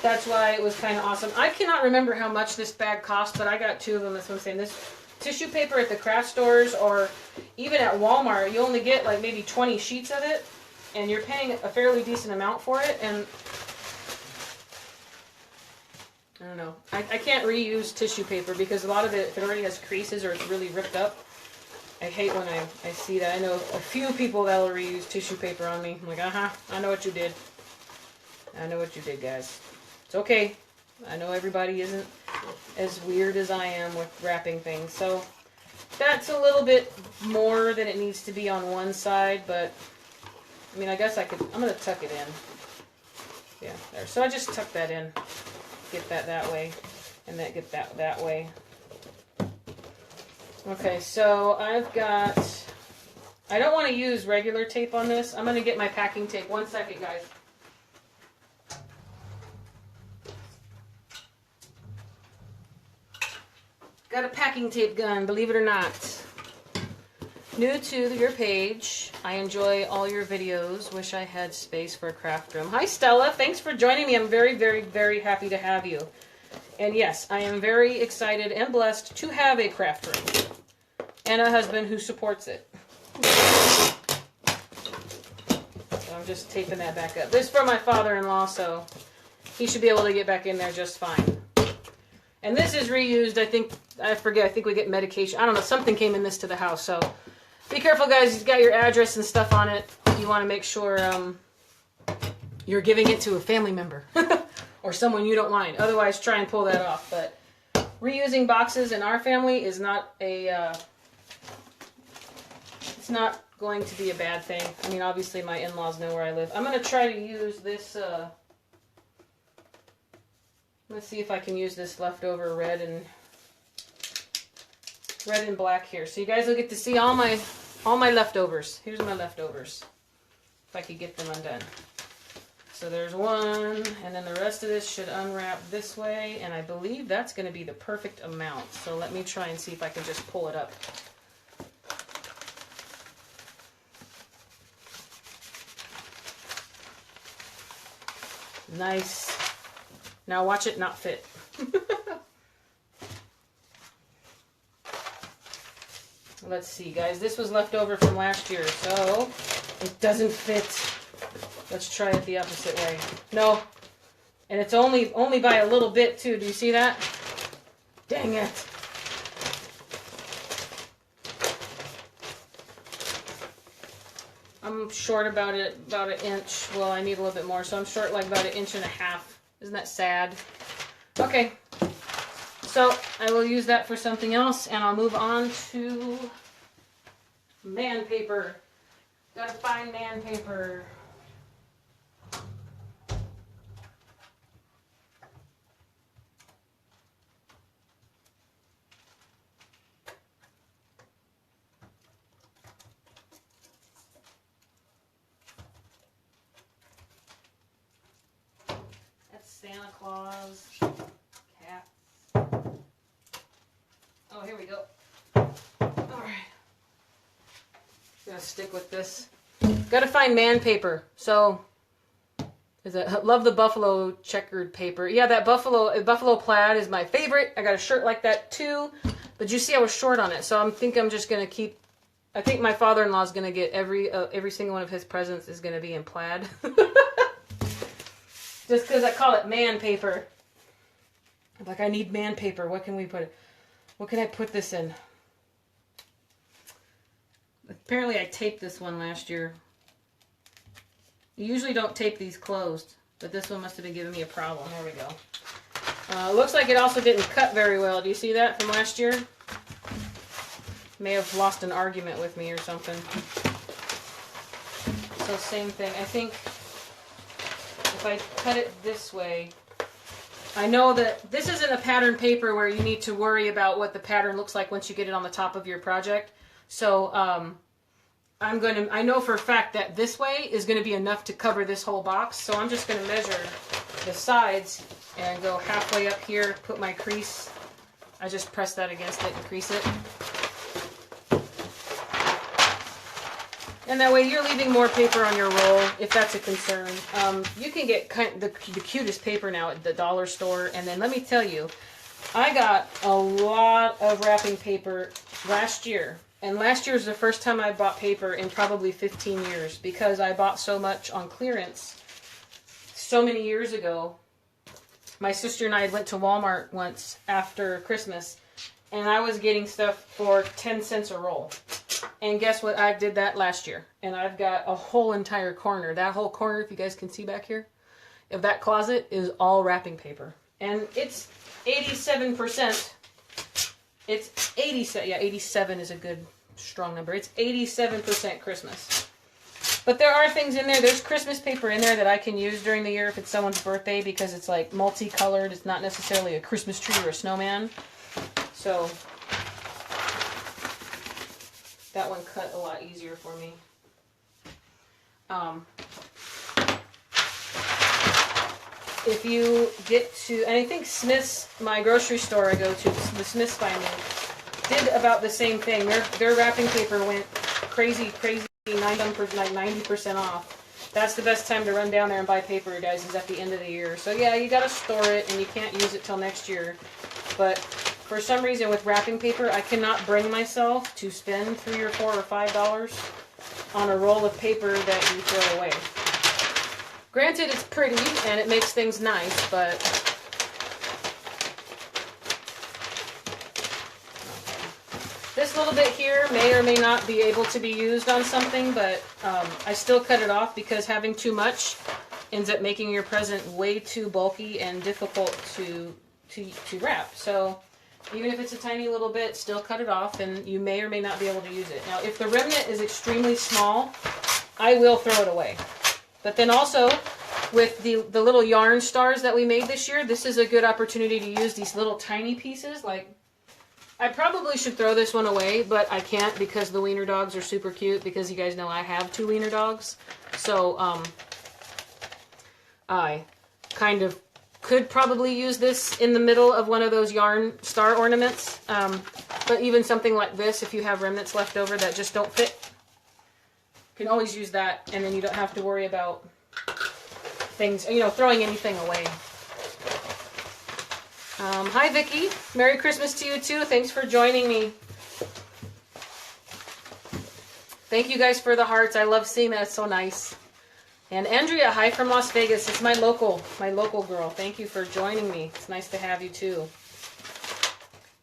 Speaker 1: That's why it was kind of awesome. I cannot remember how much this bag cost, but I got 2 of them. That's what I'm saying. This tissue paper at the craft stores or even at Walmart, you only get like maybe 20 sheets of it, and you're paying a fairly decent amount for it. And I don't know. I can't reuse tissue paper because a lot of it, if it already has creases or it's really ripped up, I hate when I see that. I know a few people that will reuse tissue paper on me. I'm like, I know what you did. I know what you did, guys. It's okay. I know everybody isn't as weird as I am with wrapping things. So that's a little bit more than it needs to be on one side, but I mean, I guess I'm going to tuck it in. Yeah, there. So I just tuck that in. Get that way, and then get that way. Okay, so I've got, I don't want to use regular tape on this. I'm going to get my packing tape. 1 second, guys. Got a packing tape gun, believe it or not. New to your page. I enjoy all your videos. Wish I had space for a craft room. Hi, Stella. Thanks for joining me. I'm very, very, very happy to have you. And yes, I am very excited and blessed to have a craft room. And a husband who supports it. So I'm just taping that back up. This is for my father-in-law, so he should be able to get back in there just fine. And this is reused. I think we get medication. I don't know, something came in this to the house, so be careful, guys. It's got your address and stuff on it. You want to make sure you're giving it to a family member or someone you don't mind. Otherwise, try and pull that off. But reusing boxes in our family is not it's not going to be a bad thing. I mean, obviously, my in-laws know where I live. I'm going to try to use this. Let's see if I can use this leftover red and black here. So you guys will get to see all my leftovers. Here's my leftovers. If I could get them undone. So there's one, and then the rest of this should unwrap this way, and I believe that's going to be the perfect amount. So let me try and see if I can just pull it up. Nice. Now watch it not fit. Let's see, guys. This was left over from last year, so it doesn't fit. Let's try it the opposite way. No. And it's only by a little bit, too. Do you see that? Dang it. I'm short about an inch. Well, I need a little bit more, so I'm short like about 1.5 inches. Isn't that sad? Okay. So I will use that for something else, and I'll move on to man paper. Gotta find man paper. That's Santa Claus. Cats. Oh, here we go. Alright. Gonna stick with this. Gotta find man paper. So, love the buffalo checkered paper. Yeah, that buffalo plaid is my favorite. I got a shirt like that too. But you see I was short on it. So I'm just gonna keep, I think my father-in-law's gonna get every single one of his presents is gonna be in plaid. Just because I call it man paper. I'm like, I need man paper. What can I put this in? Apparently I taped this one last year. You usually don't tape these closed, but this one must have been giving me a problem. There we go. Looks like it also didn't cut very well. Do you see that from last year? May have lost an argument with me or something. So same thing. I think if I cut it this way, I know that this isn't a pattern paper where you need to worry about what the pattern looks like once you get it on the top of your project. So I know for a fact that this way is going to be enough to cover this whole box. So I'm just going to measure the sides and go halfway up here, put my crease. I just press that against it and crease it. And that way you're leaving more paper on your roll, if that's a concern. You can get the cutest paper now at the dollar store. And then let me tell you, I got a lot of wrapping paper last year. And last year was the first time I bought paper in probably 15 years because I bought so much on clearance so many years ago. My sister and I went to Walmart once after Christmas, and I was getting stuff for 10 cents a roll. And guess what? I did that last year. And I've got a whole entire corner. That whole corner, if you guys can see back here, of that closet is all wrapping paper. And it's 87%. It's 87. Yeah, 87 is a good, strong number. It's 87% Christmas. But there are things in there. There's Christmas paper in there that I can use during the year if it's someone's birthday because it's like multicolored. It's not necessarily a Christmas tree or a snowman. So that one cut a lot easier for me. If you get to, and I think Smith's, my grocery store I go to, the Smith's by me, did about the same thing. Their wrapping paper went crazy, 90% off. That's the best time to run down there and buy paper, guys, is at the end of the year. So yeah, you gotta store it and you can't use it till next year. But for some reason with wrapping paper, I cannot bring myself to spend $3 or $4 or $5 on a roll of paper that you throw away. Granted, it's pretty and it makes things nice, but this little bit here may or may not be able to be used on something, but I still cut it off because having too much ends up making your present way too bulky and difficult to wrap. So even if it's a tiny little bit, still cut it off and you may or may not be able to use it. Now, if the remnant is extremely small, I will throw it away. But then also, with the little yarn stars that we made this year, this is a good opportunity to use these little tiny pieces. Like, I probably should throw this one away, but I can't because the wiener dogs are super cute, because you guys know I have 2 wiener dogs. So I kind of could probably use this in the middle of one of those yarn star ornaments. But even something like this, if you have remnants left over that just don't fit, you can always use that, and then you don't have to worry about things, you know, throwing anything away. Hi, Vicky. Merry Christmas to you, too. Thanks for joining me. Thank you guys for the hearts. I love seeing that. It's so nice. And Andrea, hi from Las Vegas. It's my local girl. Thank you for joining me. It's nice to have you, too.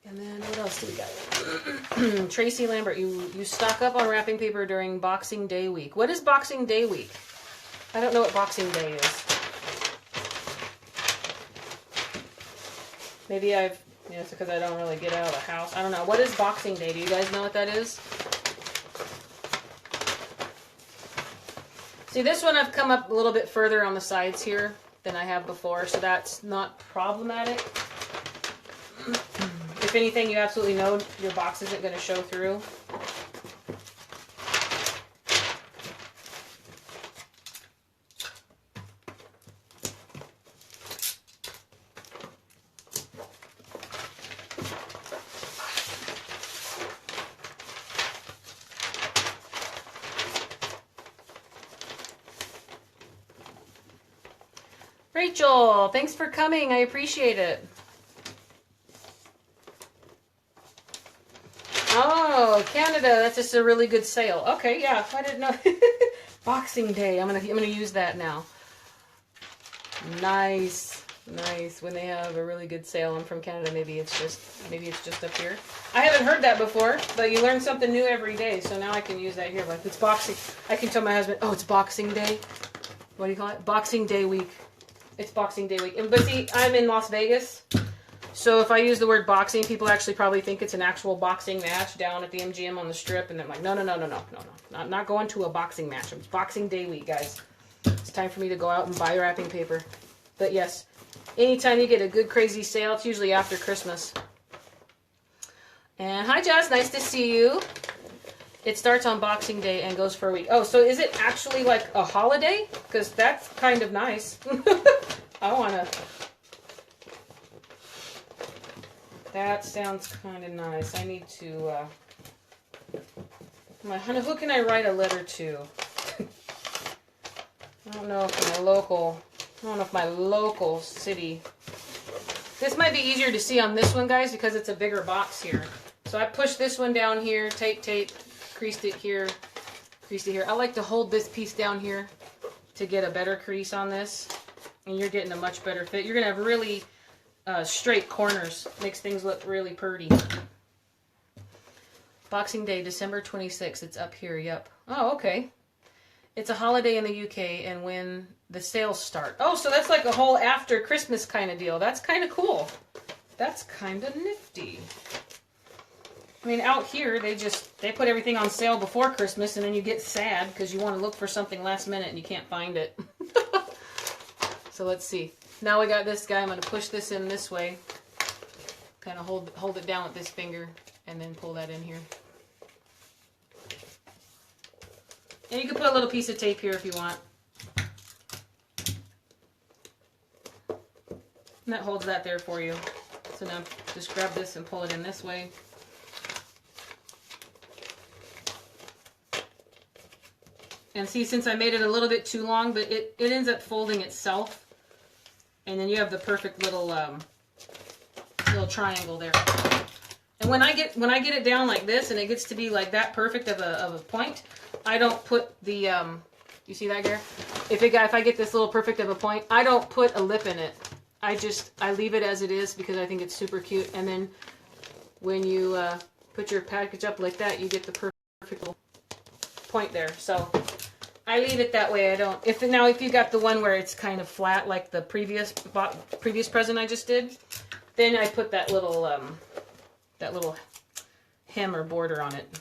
Speaker 1: And then what else do we got? Tracy Lambert, you stock up on wrapping paper during Boxing Day week. What is Boxing Day week? I don't know what Boxing Day is. Maybe it's because I don't really get out of the house. I don't know. What is Boxing Day? Do you guys know what that is? See, this one I've come up a little bit further on the sides here than I have before, so that's not problematic. If anything, you absolutely know your box isn't going to show through. Rachel, thanks for coming. I appreciate it. Oh, Canada, that's just a really good sale. Okay, yeah, I didn't know. Boxing Day. I'm gonna use that now. Nice. Nice. When they have a really good sale. I'm from Canada. Maybe it's just up here. I haven't heard that before, but you learn something new every day. So now I can use that here. Like it's boxing. I can tell my husband, "Oh, it's Boxing Day." What do you call it? Boxing Day week. It's Boxing Day week. But see, I'm in Las Vegas. So if I use the word boxing, people actually probably think it's an actual boxing match down at the MGM on the Strip, and they're like, no, not going to a boxing match. It's Boxing Day week, guys. It's time for me to go out and buy wrapping paper. But yes, anytime you get a good crazy sale, it's usually after Christmas. And hi, Jazz, nice to see you. It starts on Boxing Day and goes for a week. Oh, so is it actually like a holiday? Because that's kind of nice. I want to... That sounds kind of nice. I need to, who can I write a letter to? I don't know if my local city. This might be easier to see on this one, guys, because it's a bigger box here. So I pushed this one down here, tape, creased it here, creased it here. I like to hold this piece down here to get a better crease on this. And you're getting a much better fit. You're going to have really... straight corners. Makes things look really pretty. Boxing Day, December 26th. It's up here, yep. Oh, okay. It's a holiday in the UK and when the sales start. Oh, so that's like a whole after Christmas kind of deal. That's kind of cool. That's kind of nifty. I mean, out here, they put everything on sale before Christmas and then you get sad because you want to look for something last minute and you can't find it. So let's see. Now we got this guy. I'm going to push this in this way. Kind of hold it down with this finger and then pull that in here. And you can put a little piece of tape here if you want. And that holds that there for you. So now just grab this and pull it in this way. And see, since I made it a little bit too long, but it ends up folding itself. And then you have the perfect little triangle there. And when I get it down like this, and it gets to be like that perfect of a point, I don't put the you see that, Gare? If I get this little perfect of a point, I don't put a lip in it. I leave it as it is because I think it's super cute. And then when you put your package up like that, you get the perfect little point there. So I leave it that way. I don't. If you got the one where it's kind of flat, like the previous present I just did, then I put that little hem or border on it.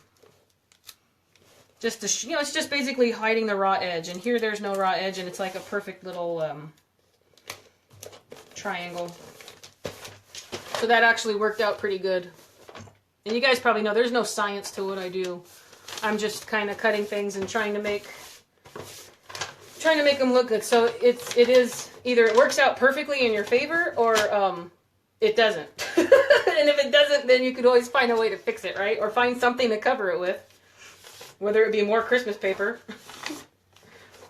Speaker 1: Just to, it's just basically hiding the raw edge. And here, there's no raw edge, and it's like a perfect little triangle. So that actually worked out pretty good. And you guys probably know there's no science to what I do. I'm just kind of cutting things and trying to trying to make them look good. So it is either it works out perfectly in your favor or it doesn't. And if it doesn't, then you could always find a way to fix it, right? Or find something to cover it with. Whether it be more Christmas paper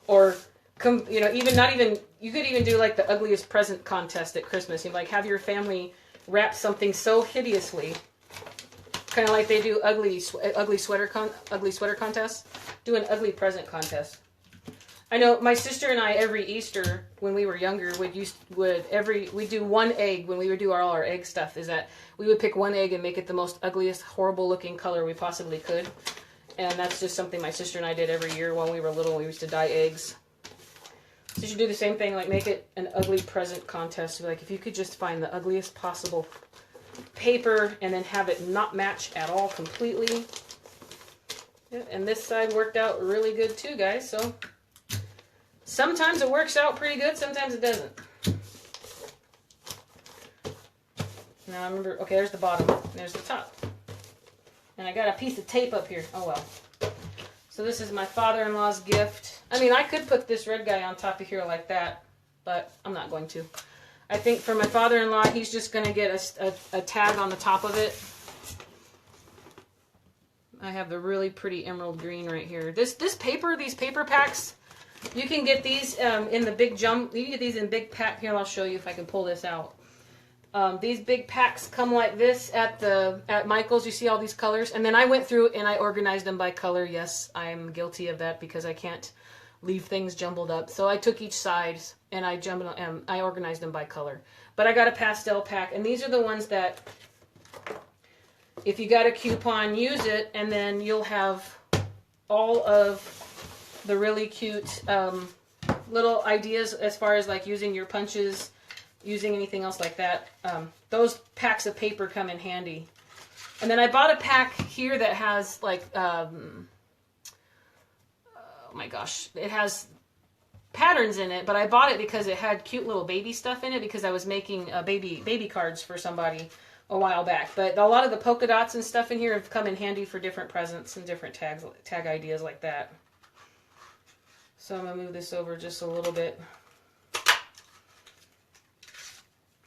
Speaker 1: or you could even do like the ugliest present contest at Christmas. You like have your family wrap something so hideously, kind of like they do ugly sweater contests. Do an ugly present contest. I know my sister and I every Easter when we were younger we do one egg when we would do all our egg stuff. Is that we would pick one egg and make it the most ugliest, horrible looking color we possibly could. And that's just something my sister and I did every year when we were little. We used to dye eggs. So you should do the same thing, like make it an ugly present contest. Like if you could just find the ugliest possible paper and then have it not match at all completely. Yeah, and this side worked out really good too, guys. So sometimes it works out pretty good, sometimes it doesn't. Now I remember, okay, there's the bottom, there's the top. And I got a piece of tape up here. Oh well. So this is my father-in-law's gift. I mean, I could put this red guy on top of here like that, but I'm not going to. I think for my father-in-law, he's just going to get a tag on the top of it. I have the really pretty emerald green right here. This paper, these paper packs, you can get these in the big you can get these in big pack. Here, I'll show you if I can pull this out. These big packs come like this at Michael's. You see all these colors, and then I went through and I organized them by color. Yes, I'm guilty of that because I can't leave things jumbled up. So I took each side and I organized them by color. But I got a pastel pack, and these are the ones that, if you got a coupon, use it, and then you'll have all of the really cute little ideas as far as like using your punches. Using anything else like that. Those packs of paper come in handy. And then I bought a pack here that has like, oh my gosh, it has patterns in it, but I bought it because it had cute little baby stuff in it because I was making baby cards for somebody a while back. But a lot of the polka dots and stuff in here have come in handy for different presents and different tag ideas like that. So I'm going to move this over just a little bit.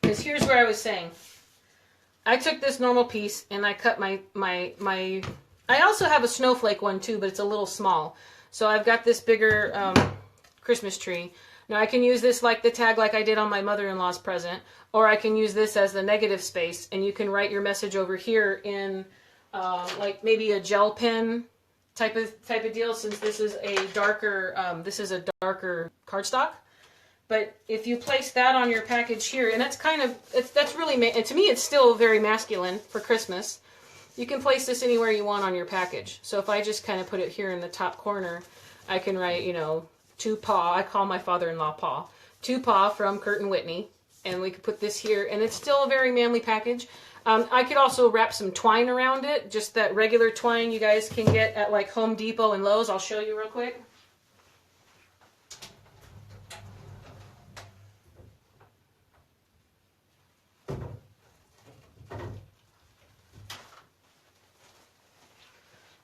Speaker 1: Because here's where I was saying. I took this normal piece and I cut my I also have a snowflake one too, but it's a little small. So I've got this bigger Christmas tree. Now I can use this like the tag like I did on my mother-in-law's present, or I can use this as the negative space, and you can write your message over here in like maybe a gel pen type of deal, since this is a darker cardstock. But if you place that on your package here, and that's really, and to me it's still very masculine for Christmas. You can place this anywhere you want on your package. So if I just kind of put it here in the top corner, I can write, to Pa. I call my father-in-law Pa. To Pa from Kurt and Whitney. And we could put this here, and it's still a very manly package. I could also wrap some twine around it, just that regular twine you guys can get at like Home Depot and Lowe's. I'll show you real quick.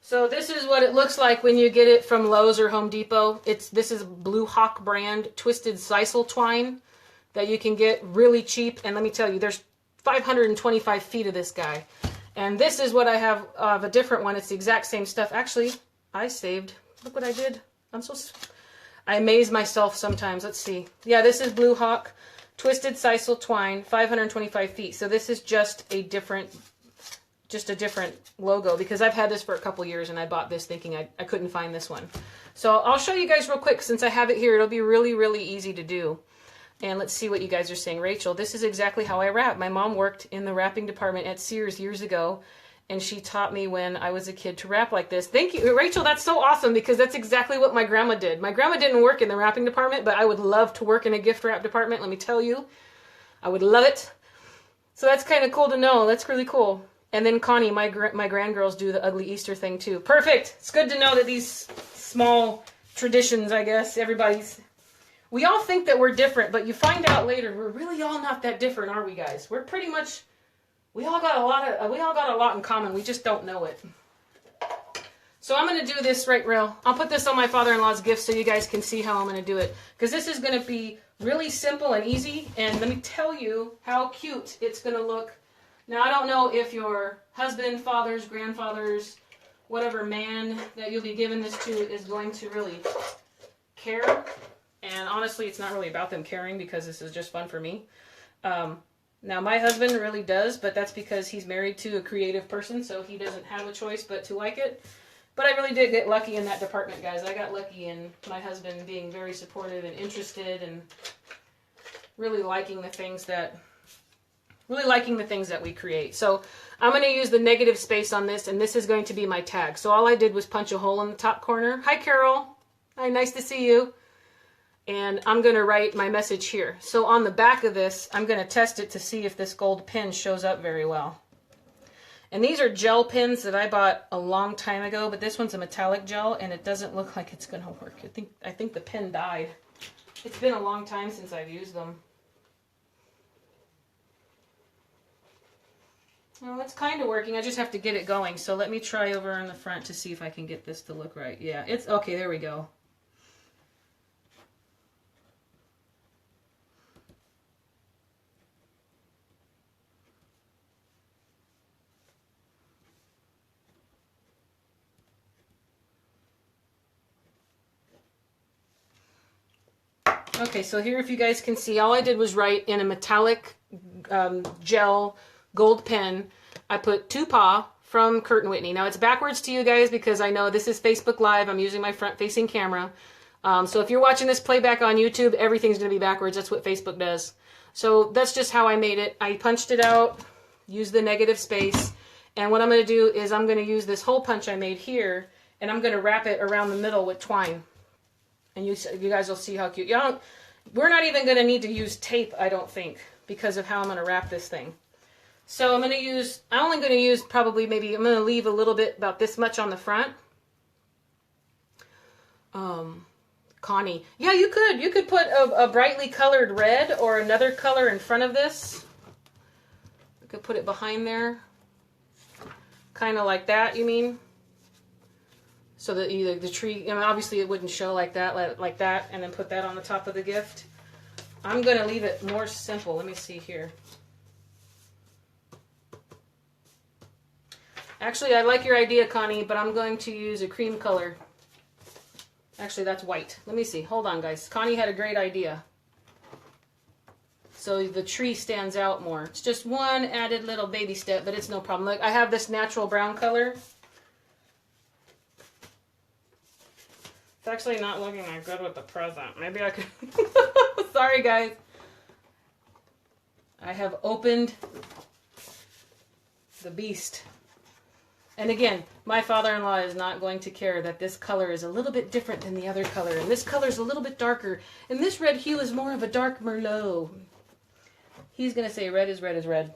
Speaker 1: So this is what it looks like when you get it from Lowe's or Home Depot. This is Blue Hawk brand twisted sisal twine that you can get really cheap. And let me tell you, there's 525 feet of this guy. And this is what I have of a different one. It's the exact same stuff. Actually, I saved. Look what I did. I amaze myself sometimes. Let's see. Yeah, this is Blue Hawk twisted sisal twine, 525 feet. So this is just a different logo, because I've had this for a couple years and I bought this thinking I couldn't find this one. So I'll show you guys real quick since I have it here. It'll be really, really easy to do. And let's see what you guys are saying. Rachel, this is exactly how I wrap. My mom worked in the wrapping department at Sears years ago, and she taught me when I was a kid to wrap like this. Thank you, Rachel. That's so awesome, because that's exactly what my grandma did. My grandma didn't work in the wrapping department, but I would love to work in a gift wrap department. Let me tell you, I would love it. So that's kind of cool to know. That's really cool. And then Connie, my grandgirls do the ugly Easter thing too. Perfect. It's good to know that these small traditions, I guess, we all think that we're different, but you find out later we're really all not that different, are we, guys? We're pretty much, we all got a lot in common. We just don't know it. So I'm going to do this right real. I'll put this on my father-in-law's gift so you guys can see how I'm going to do it. Because this is going to be really simple and easy. And let me tell you how cute it's going to look. Now, I don't know if your husband, fathers, grandfathers, whatever man that you'll be giving this to is going to really care. And honestly, it's not really about them caring because this is just fun for me. Now, my husband really does, but that's because he's married to a creative person, so he doesn't have a choice but to like it. But I really did get lucky in that department, guys. I got lucky in my husband being very supportive and interested and really liking the things that we create. So I'm going to use the negative space on this, and this is going to be my tag. So all I did was punch a hole in the top corner. Hi, Carol. Hi, nice to see you. And I'm going to write my message here. So on the back of this, I'm going to test it to see if this gold pin shows up very well. And these are gel pins that I bought a long time ago, but this one's a metallic gel, and it doesn't look like it's going to work. I think the pin died. It's been a long time since I've used them. Well, it's kind of working. I just have to get it going. So let me try over on the front to see if I can get this to look right. Yeah, it's okay. There we go. Okay, so here if you guys can see, all I did was write in a metallic gel gold pen. I put to Pa from Kurt and Whitney. Now it's backwards to you guys because I know this is Facebook Live. I'm using my front-facing camera. So if you're watching this playback on YouTube, everything's going to be backwards. That's what Facebook does. So that's just how I made it. I punched it out, used the negative space, and what I'm going to do is I'm going to use this hole punch I made here, and I'm going to wrap it around the middle with twine. And you guys will see how cute. We're not even going to need to use tape, I don't think, because of how I'm going to wrap this thing. So I'm only going to use probably maybe, I'm going to leave a little bit, about this much on the front. Connie. Yeah, you could put a brightly colored red or another color in front of this. I could put it behind there. Kind of like that, you mean? So that either the tree, obviously it wouldn't show like that, and then put that on the top of the gift. I'm going to leave it more simple. Let me see here. Actually, I like your idea, Connie, but I'm going to use a cream color. Actually, that's white. Let me see. Hold on, guys. Connie had a great idea. So the tree stands out more. It's just one added little baby step, but it's no problem. Look, I have this natural brown color. It's actually not looking that good with the present. Maybe I could... Sorry, guys. I have opened the beast. And again, my father-in-law is not going to care that this color is a little bit different than the other color. And this color is a little bit darker. And this red hue is more of a dark Merlot. He's going to say red is red is red.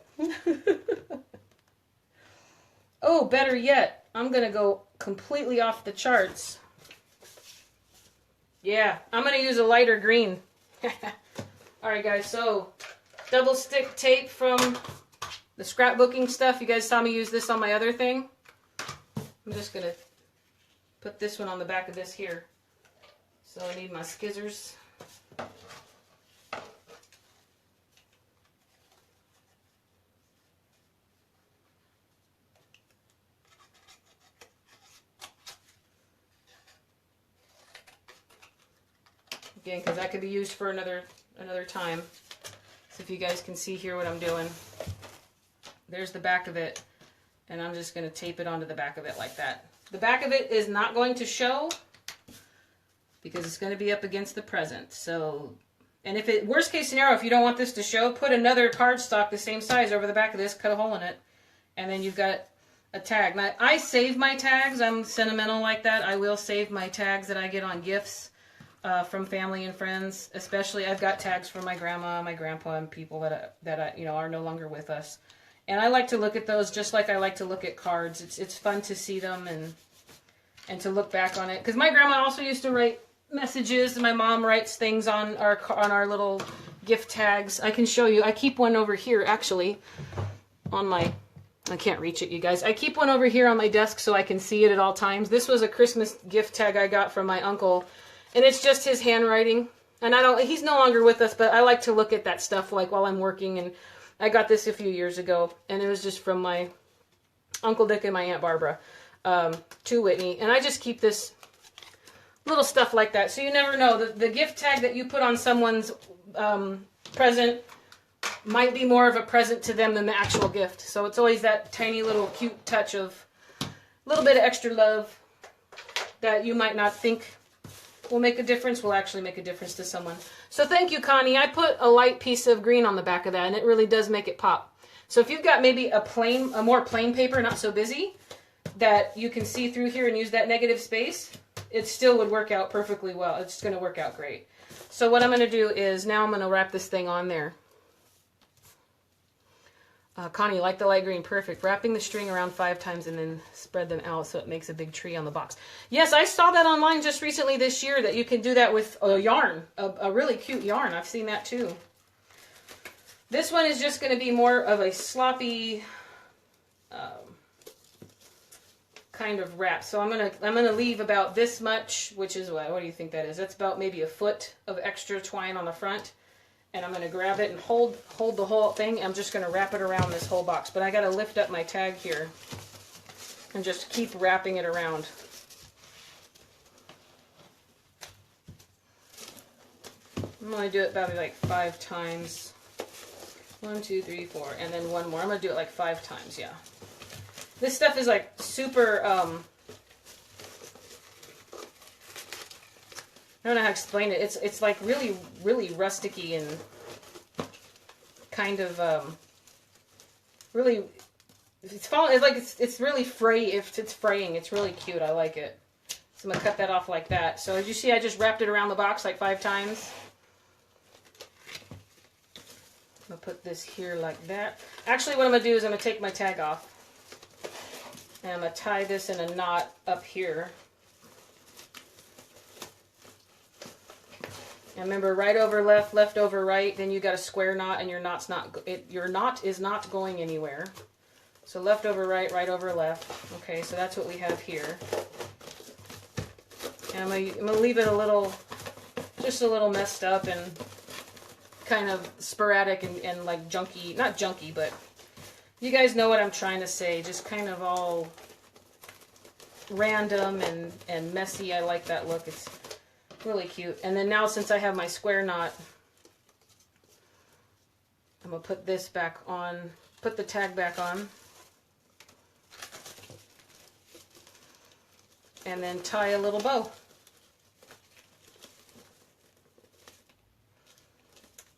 Speaker 1: Oh, better yet, I'm going to go completely off the charts. Yeah, I'm going to use a lighter green. Alright guys, so double stick tape from the scrapbooking stuff. You guys saw me use this on my other thing. I'm just going to put this one on the back of this here. So I need my skizzers. Again, because that could be used for another time. So if you guys can see here what I'm doing. There's the back of it. And I'm just going to tape it onto the back of it like that. The back of it is not going to show because it's going to be up against the present. So, and if it, worst case scenario, if you don't want this to show, put another cardstock the same size over the back of this, cut a hole in it, and then you've got a tag. Now, I save my tags. I'm sentimental like that. I will save my tags that I get on gifts. From family and friends, especially I've got tags from my grandma, my grandpa, and people that are no longer with us. And I like to look at those just like I like to look at cards. It's fun to see them and to look back on it. Because my grandma also used to write messages, and my mom writes things on our little gift tags. I can show you. I keep one over here actually on my I can't reach it, you guys. I keep one over here on my desk so I can see it at all times. This was a Christmas gift tag I got from my uncle, and it's just his handwriting. And he's no longer with us, but I like to look at that stuff like while I'm working. And I got this a few years ago, and it was just from my Uncle Dick and my Aunt Barbara to Whitney. And I just keep this little stuff like that. So you never know. The gift tag that you put on someone's present might be more of a present to them than the actual gift. So it's always that tiny little cute touch of a little bit of extra love that you might not think will make a difference, will actually make a difference to someone. So thank you, Connie. I put a light piece of green on the back of that, and it really does make it pop. So if you've got maybe a more plain paper, not so busy, that you can see through here and use that negative space, it still would work out perfectly well. It's going to work out great. So what I'm going to do is now I'm going to wrap this thing on there. Connie, like the light green, perfect. Wrapping the string around 5 times and then spread them out so it makes a big tree on the box. Yes, I saw that online just recently this year, that you can do that with a yarn, a really cute yarn. I've seen that too. This one is just going to be more of a sloppy kind of wrap. So I'm gonna leave about this much, which is what do you think that is? That's about maybe a foot of extra twine on the front. And I'm going to grab it and hold the whole thing. I'm just going to wrap it around this whole box. But I got to lift up my tag here and just keep wrapping it around. I'm going to do it probably like 5 times. 1, 2, 3, 4, and then one more. I'm going to do it like 5 times, yeah. This stuff is like super, I don't know how to explain it. It's like really, really rusticy and kind of really. It's really fray. If it's fraying, it's really cute. I like it. So I'm gonna cut that off like that. So as you see, I just wrapped it around the box like 5 times. I'm gonna put this here like that. Actually, what I'm gonna do is I'm gonna take my tag off, and I'm gonna tie this in a knot up here. And remember, right over left, left over right, then you got a square knot, and your knot is not going anywhere. So left over right, right over left. Okay, so that's what we have here. And I'm gonna leave it just a little messed up and kind of sporadic and like junky, not junky, but you guys know what I'm trying to say. Just kind of all random and messy. I like that look. It's really cute. And then now, since I have my square knot, I'm going to put this back on, put the tag back on, and then tie a little bow.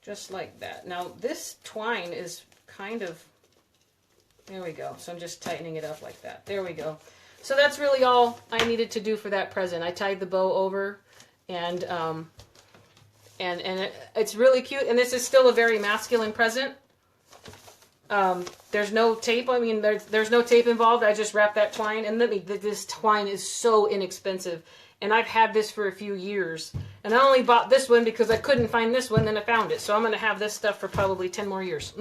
Speaker 1: Just like that. Now, this twine is kind of, there we go. So I'm just tightening it up like that. There we go. So that's really all I needed to do for that present. I tied the bow over. And it's really cute. And this is still a very masculine present. There's no tape. I mean, there's no tape involved. I just wrapped that twine. And this twine is so inexpensive. And I've had this for a few years. And I only bought this one because I couldn't find this one, then I found it. So I'm going to have this stuff for probably 10 more years.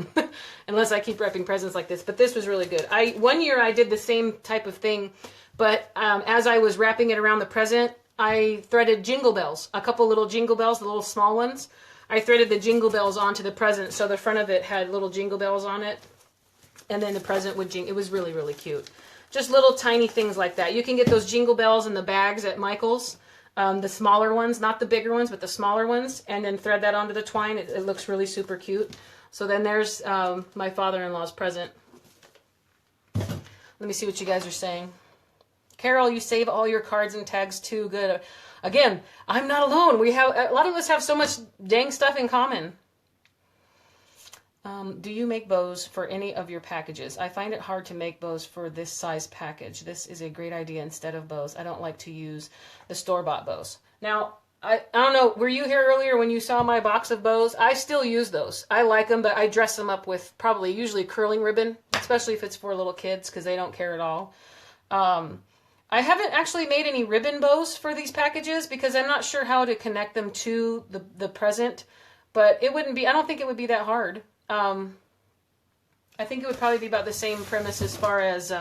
Speaker 1: Unless I keep wrapping presents like this. But this was really good. One year I did the same type of thing. But as I was wrapping it around the present, I threaded jingle bells, a couple little jingle bells, the little small ones. I threaded the jingle bells onto the present, so the front of it had little jingle bells on it, and then the present would jingle. It was really, really cute. Just little tiny things like that. You can get those jingle bells in the bags at Michael's, the smaller ones, not the bigger ones, but the smaller ones, and then thread that onto the twine. It looks really super cute. So then there's my father-in-law's present. Let me see what you guys are saying. Carol, you save all your cards and tags too. Good. Again, I'm not alone. A lot of us have so much dang stuff in common. Do you make bows for any of your packages? I find it hard to make bows for this size package. This is a great idea instead of bows. I don't like to use the store-bought bows. Now, I don't know, were you here earlier when you saw my box of bows? I still use those. I like them, but I dress them up with usually curling ribbon, especially if it's for little kids because they don't care at all. I haven't actually made any ribbon bows for these packages because I'm not sure how to connect them to the present, but I don't think it would be that hard. I think it would probably be about the same premise as far as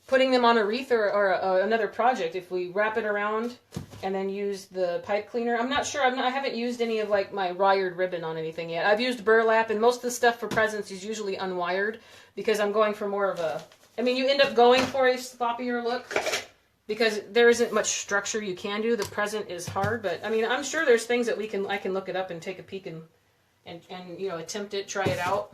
Speaker 1: putting them on a wreath or another project. If we wrap it around and then use the pipe cleaner. I'm not sure. I haven't used any of like my wired ribbon on anything yet. I've used burlap, and most of the stuff for presents is usually unwired because I'm going for more of a... I mean, you end up going for a sloppier look because there isn't much structure you can do. The present is hard, but I mean, I'm sure there's things that I can look it up and take a peek and you know, attempt it, try it out.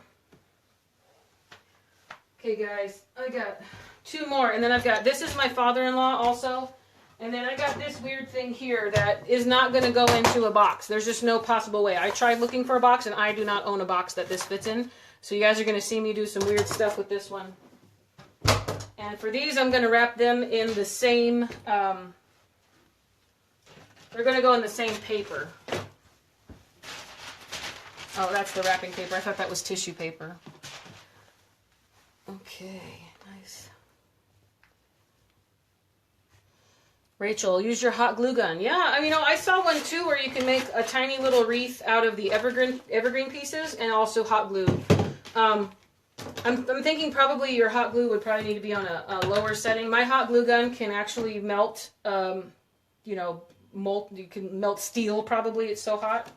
Speaker 1: Okay, guys, I got 2 more, and then I've got, this is my father-in-law also, and then I got this weird thing here that is not going to go into a box. There's just no possible way. I tried looking for a box, and I do not own a box that this fits in, so you guys are going to see me do some weird stuff with this one. And for these, I'm going to wrap them in the same, they're going to go in the same paper. Oh, that's the wrapping paper. I thought that was tissue paper. Okay, nice. Rachel, use your hot glue gun. Yeah, I mean, I saw one too where you can make a tiny little wreath out of the evergreen pieces and also hot glue. I'm thinking probably your hot glue would probably need to be on a lower setting. My hot glue gun can actually melt, you know, you can melt steel probably. It's so hot.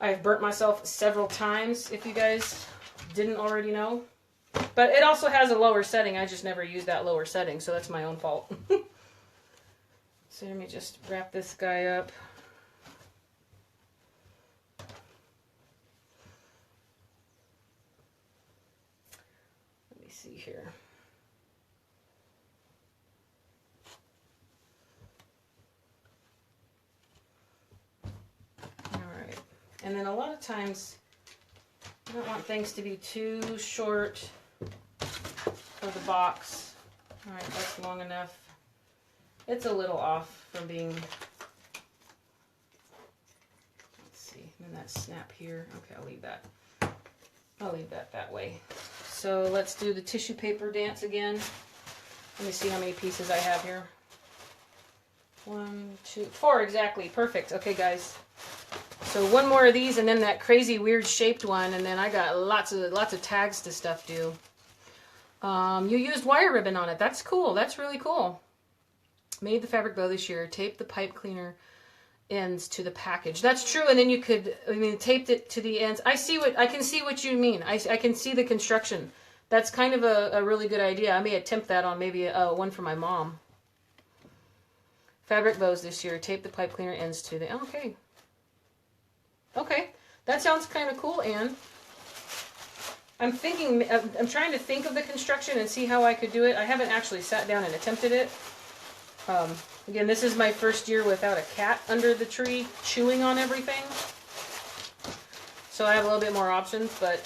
Speaker 1: I've burnt myself several times, if you guys didn't already know. But it also has a lower setting. I just never used that lower setting, so that's my own fault. So let me just wrap this guy up. Let me see here. All right. And then a lot of times, I don't want things to be too short for the box. All right, that's long enough. It's a little off from being, let's see, and then that snap here. Okay, I'll leave that. I'll leave that way. So let's do the tissue paper dance again. Let me see how many pieces I have here. 1, 2, 4 exactly. Perfect. Okay, guys. So one more of these, and then that crazy weird shaped one, and then I got lots of tags to stuff due. You used wire ribbon on it. That's cool. That's really cool. Made the fabric bow this year. Taped the pipe cleaner ends to the package. That's true. And then you could, I mean, taped it to the ends. I can see what you mean. I can see the construction. That's kind of a really good idea. I may attempt that on maybe one for my mom. Fabric bows this year. Tape the pipe cleaner ends to the, okay. Okay. That sounds kind of cool, Anne. I'm trying to think of the construction and see how I could do it. I haven't actually sat down and attempted it. Again, this is my first year without a cat under the tree chewing on everything. So I have a little bit more options, but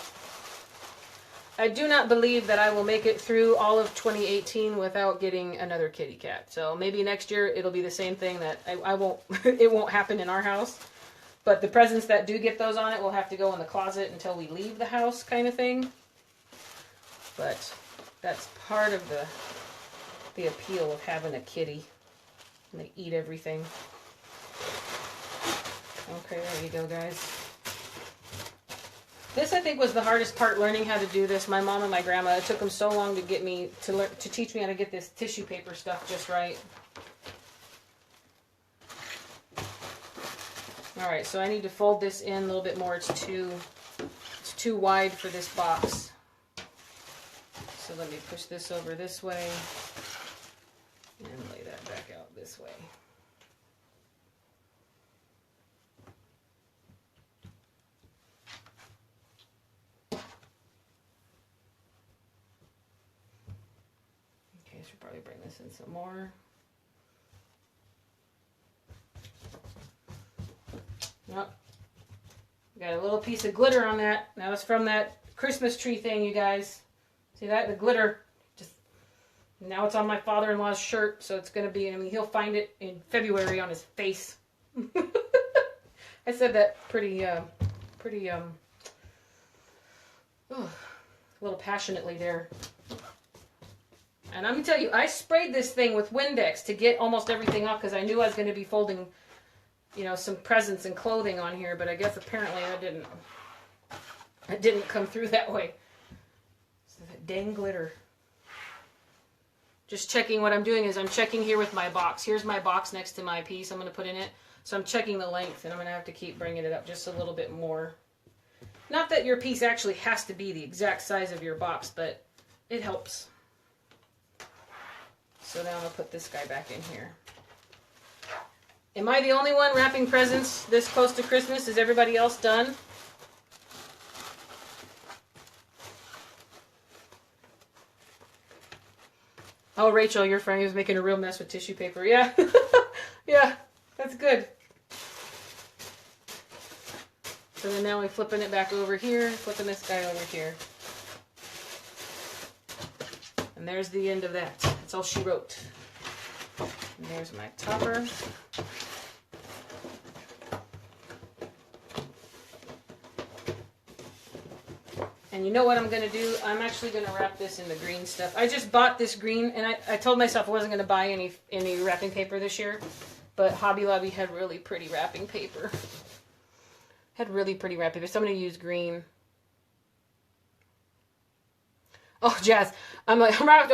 Speaker 1: I do not believe that I will make it through all of 2018 without getting another kitty cat. So maybe next year it'll be the same thing that I won't, it won't happen in our house. But the presents that do get those on it will have to go in the closet until we leave the house kind of thing. But that's part of the appeal of having a kitty. And they eat everything. Okay, there you go, guys. This, I think, was the hardest part, learning how to do this. My mom and my grandma, it took them so long to get me, to teach me how to get this tissue paper stuff just right. Alright, so I need to fold this in a little bit more. It's too wide for this box. So let me push this over this way and lay that back out this way. Okay, I should probably bring this in some more. Yep. Got a little piece of glitter on that. That was from that Christmas tree thing, you guys. See that? The glitter. Just now it's on my father-in-law's shirt, so it's going to be, I mean, he'll find it in February on his face. I said that a little passionately there. And I'm going to tell you, I sprayed this thing with Windex to get almost everything off because I knew I was going to be folding you know, some presents and clothing on here, but I guess apparently it didn't come through that way. So that dang glitter. Just checking what I'm doing is I'm checking here with my box. Here's my box next to my piece I'm going to put in it. So I'm checking the length, and I'm going to have to keep bringing it up just a little bit more. Not that your piece actually has to be the exact size of your box, but it helps. So now I'm going to put this guy back in here. Am I the only one wrapping presents this close to Christmas? Is everybody else done? Oh, Rachel, your friend was making a real mess with tissue paper. Yeah. Yeah, that's good. So then now we're flipping it back over here, flipping this guy over here. And there's the end of that. That's all she wrote. And there's my topper. And you know what I'm going to do? I'm actually going to wrap this in the green stuff. I just bought this green, and I told myself I wasn't going to buy any wrapping paper this year. But Hobby Lobby had really pretty wrapping paper. Had really pretty wrapping paper. So I'm going to use green. Oh, Jazz, I'm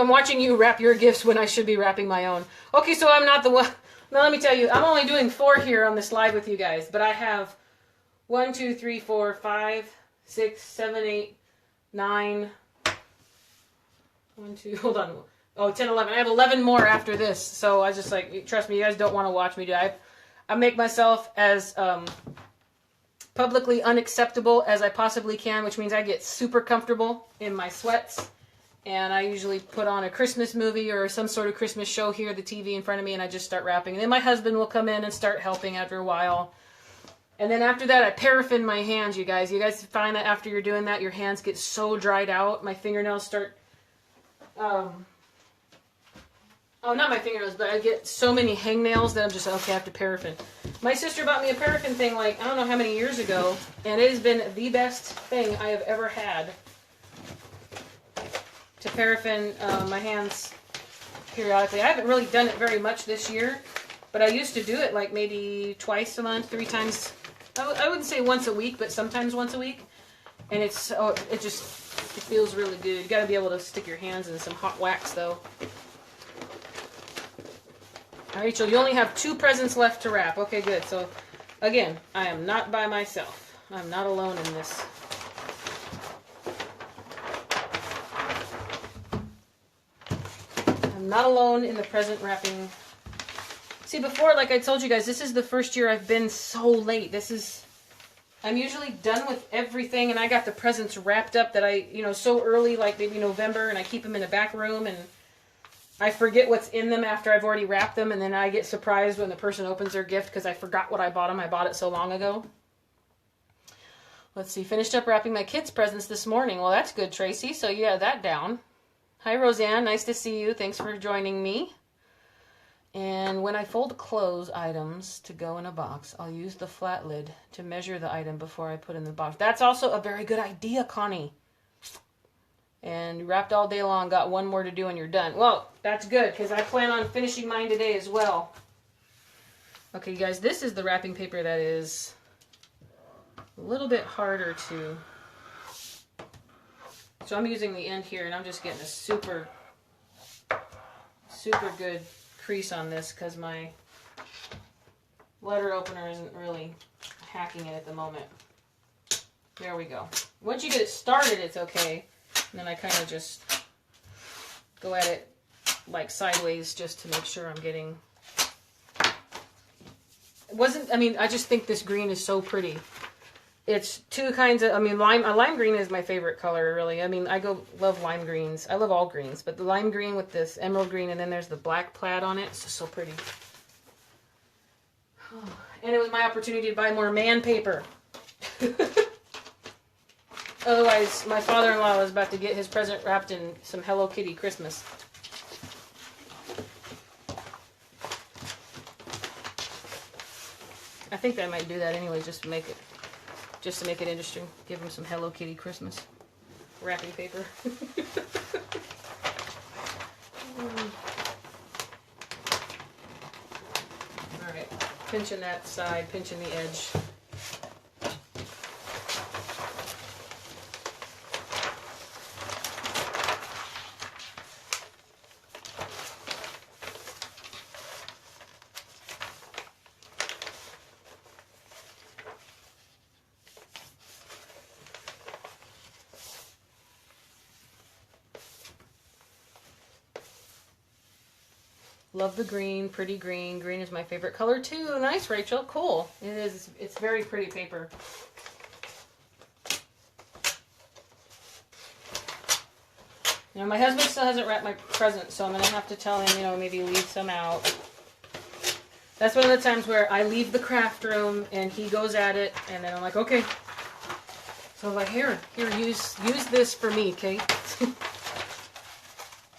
Speaker 1: watching you wrap your gifts when I should be wrapping my own. Okay, so I'm not the one. Now let me tell you, I'm only doing 4 here on this live with you guys. But I have 1, 2, 3, 4, 5, 6, 7, 8, 9, 1, 2, hold on. Oh, 10, 11. I have 11 more after this. So I just like, trust me, you guys don't want to watch me do it. I make myself as publicly unacceptable as I possibly can, which means I get super comfortable in my sweats. And I usually put on a Christmas movie or some sort of Christmas show here, the TV in front of me, and I just start wrapping. And then my husband will come in and start helping after a while. And then after that, I paraffin my hands, you guys. You guys find that after you're doing that, your hands get so dried out. My fingernails start... Oh, not my fingernails, but I get so many hangnails that I'm just, okay, I have to paraffin. My sister bought me a paraffin thing like, I don't know how many years ago, and it has been the best thing I have ever had to paraffin my hands periodically. I haven't really done it very much this year, but I used to do it like maybe twice a month, 3 times. I wouldn't say once a week, but sometimes once a week. And it feels really good. You got to be able to stick your hands in some hot wax, though. Rachel, you only have 2 presents left to wrap. Okay, good. So, again, I am not by myself. I'm not alone in this. I'm not alone in the present wrapping. See, before, like I told you guys, this is the first year I've been so late. I'm usually done with everything, and I got the presents wrapped up that so early, like maybe November, and I keep them in the back room, and I forget what's in them after I've already wrapped them, and then I get surprised when the person opens their gift because I forgot what I bought them. I bought it so long ago. Let's see. Finished up wrapping my kids' presents this morning. Well, that's good, Tracy. So you have that down. Hi, Roseanne. Nice to see you. Thanks for joining me. And when I fold clothes items to go in a box, I'll use the flat lid to measure the item before I put in the box. That's also a very good idea, Connie. And wrapped all day long, got 1 more to do and you're done. Well, that's good because I plan on finishing mine today as well. Okay, guys, this is the wrapping paper that is a little bit harder to... So I'm using the end here and I'm just getting a super good crease on this because my letter opener isn't really hacking it at the moment. There we go. Once you get it started, it's okay. And then I kind of just go at it like sideways just to make sure I'm getting... I just think this green is so pretty. It's 2 kinds of, lime green is my favorite color, really. Love lime greens. I love all greens, but the lime green with this emerald green, and then there's the black plaid on it. It's just so pretty. And it was my opportunity to buy more man paper. Otherwise, my father-in-law was about to get his present wrapped in some Hello Kitty Christmas. I think I might do that anyway, just to make it interesting. Give him some Hello Kitty Christmas wrapping paper. All right. Pinching that side, pinching the edge. Love the green, pretty green. Green is my favorite color too. Nice, Rachel. Cool. It is. It's very pretty paper. You know, my husband still hasn't wrapped my present, so I'm going to have to tell him, you know, maybe leave some out. That's one of the times where I leave the craft room and he goes at it, and then I'm like, okay. So I'm like, here, use this for me, Kate.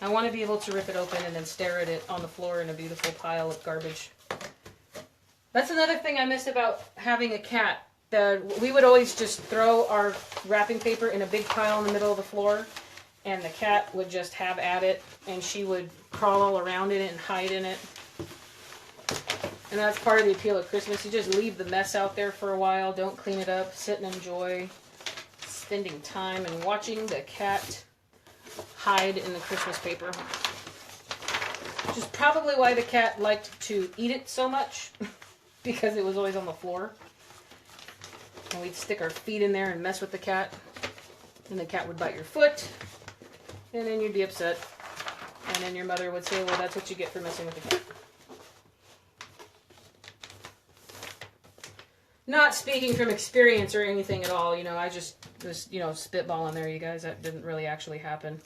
Speaker 1: I want to be able to rip it open and then stare at it on the floor in a beautiful pile of garbage. That's another thing I miss about having a cat. We would always just throw our wrapping paper in a big pile in the middle of the floor, and the cat would just have at it, and she would crawl all around in it and hide in it. And that's part of the appeal of Christmas. You just leave the mess out there for a while, don't clean it up, sit and enjoy spending time and watching the cat hide in the Christmas paper. Which is probably why the cat liked to eat it so much, because it was always on the floor. And we'd stick our feet in there and mess with the cat, and the cat would bite your foot, and then you'd be upset. And then your mother would say, well, that's what you get for messing with the cat. Not speaking from experience or anything at all, you know, I just was, you know, spitballing there, you guys. That didn't really actually happen.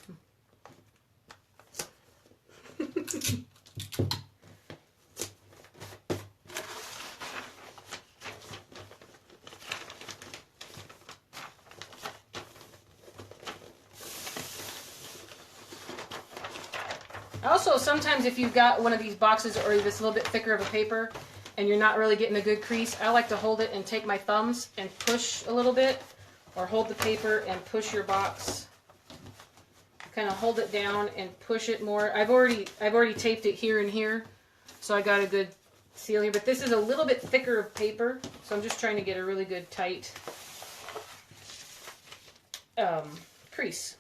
Speaker 1: Also, sometimes if you've got one of these boxes or this little bit thicker of a paper and you're not really getting a good crease, I like to hold it and take my thumbs and push a little bit, or hold the paper and push your box. Kind of hold it down and push it more. I've already taped it here and here, so I got a good seal here. But this is a little bit thicker of paper, so I'm just trying to get a really good tight crease.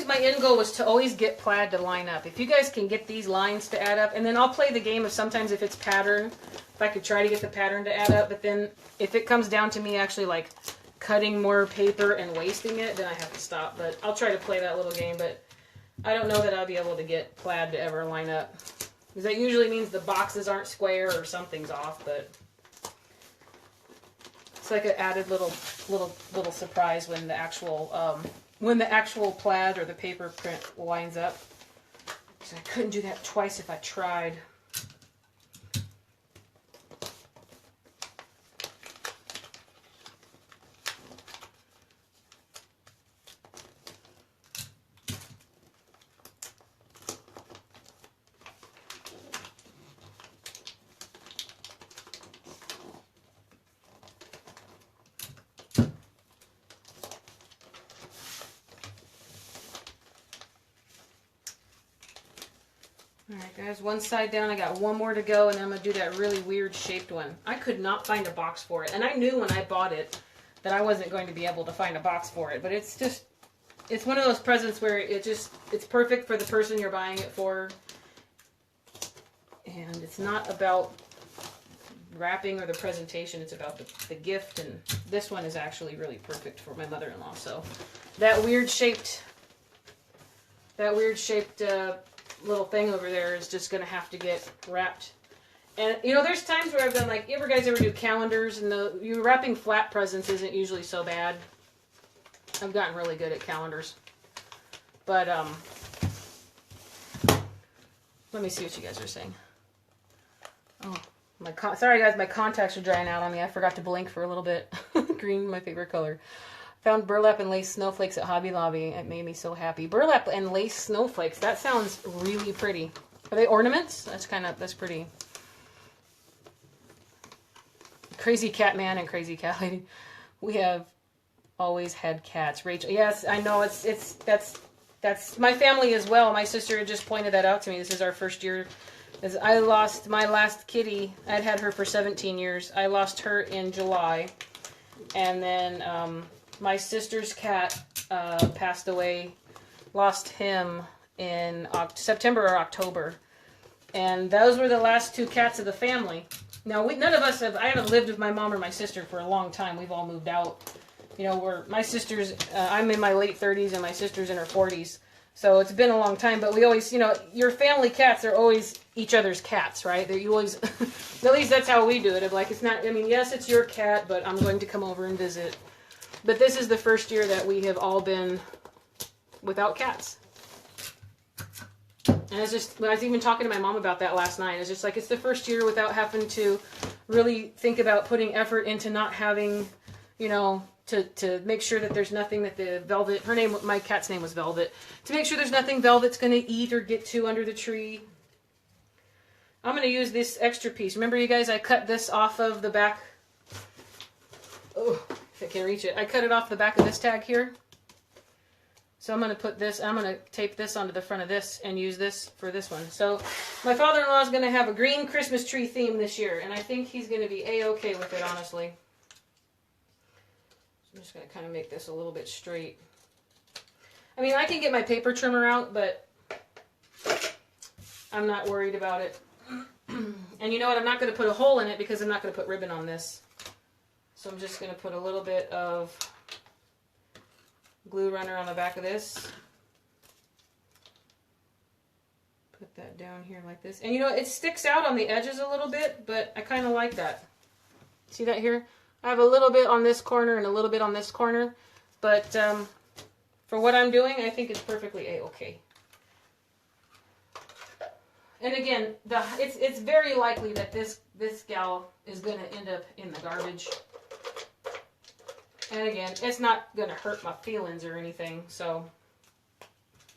Speaker 1: My end goal was to always get plaid to line up. If you guys can get these lines to add up, and then I'll play the game of sometimes if it's pattern, if I could try to get the pattern to add up, but then if it comes down to me actually like cutting more paper and wasting it, then I have to stop. But I'll try to play that little game, but I don't know that I'll be able to get plaid to ever line up. Because that usually means the boxes aren't square or something's off, but it's like an added little surprise when the actual plaid or the paper print lines up. So I couldn't do that twice if I tried. Alright guys, one side down, I got one more to go, and I'm going to do that really weird shaped one. I could not find a box for it, and I knew when I bought it that I wasn't going to be able to find a box for it, but it's one of those presents where it's perfect for the person you're buying it for, and it's not about wrapping or the presentation, it's about the gift, and this one is actually really perfect for my mother-in-law, so that weird shaped little thing over there is just going to have to get wrapped. And, you know, there's times where I've done, like, you guys ever do calendars, and you wrapping flat presents isn't usually so bad. I've gotten really good at calendars. But, let me see what you guys are saying. Oh, sorry guys, my contacts are drying out on me. I forgot to blink for a little bit. Green, my favorite color. Found burlap and lace snowflakes at Hobby Lobby. It made me so happy. Burlap and lace snowflakes. That sounds really pretty. Are they ornaments? That's pretty. Crazy Cat Man and Crazy Cat Lady. We have always had cats. Rachel, yes, I know that's my family as well. My sister just pointed that out to me. This is our first year. As I lost my last kitty. I'd had her for 17 years. I lost her in July. And then my sister's cat passed away. Lost him in September or October. And those were the last two cats of the family. Now, none of us I haven't lived with my mom or my sister for a long time. We've all moved out. You know, my sister's, I'm in my late 30s and my sister's in her 40s. So it's been a long time, but we always, you know, your family cats are always each other's cats, right? You always, at least that's how we do it. I'm like, it's not, I mean, yes, it's your cat, but I'm going to come over and visit. But this is the first year that we have all been without cats. And it's just, I was even talking to my mom about that last night. It's just like, it's the first year without having to really think about putting effort into not having, you know, to make sure that there's nothing that the Velvet, my cat's name was Velvet, to make sure there's nothing Velvet's going to eat or get to under the tree. I'm going to use this extra piece. Remember, you guys, I cut this off of the back. Oh, if I can reach it. I cut it off the back of this tag here. So I'm going to put this, I'm going to tape this onto the front of this and use this for this one. So my father-in-law is going to have a green Christmas tree theme this year, and I think he's going to be A-okay with it, honestly. I'm just going to kind of make this a little bit straight. I mean, I can get my paper trimmer out, but I'm not worried about it. And you know what? I'm not going to put a hole in it because I'm not going to put ribbon on this. So I'm just going to put a little bit of glue runner on the back of this. Put that down here like this. And you know, it sticks out on the edges a little bit, but I kind of like that. See that here? I have a little bit on this corner and a little bit on this corner, but for what I'm doing, I think it's perfectly A-okay. And again, it's very likely that this gal is going to end up in the garbage. And again, it's not going to hurt my feelings or anything, so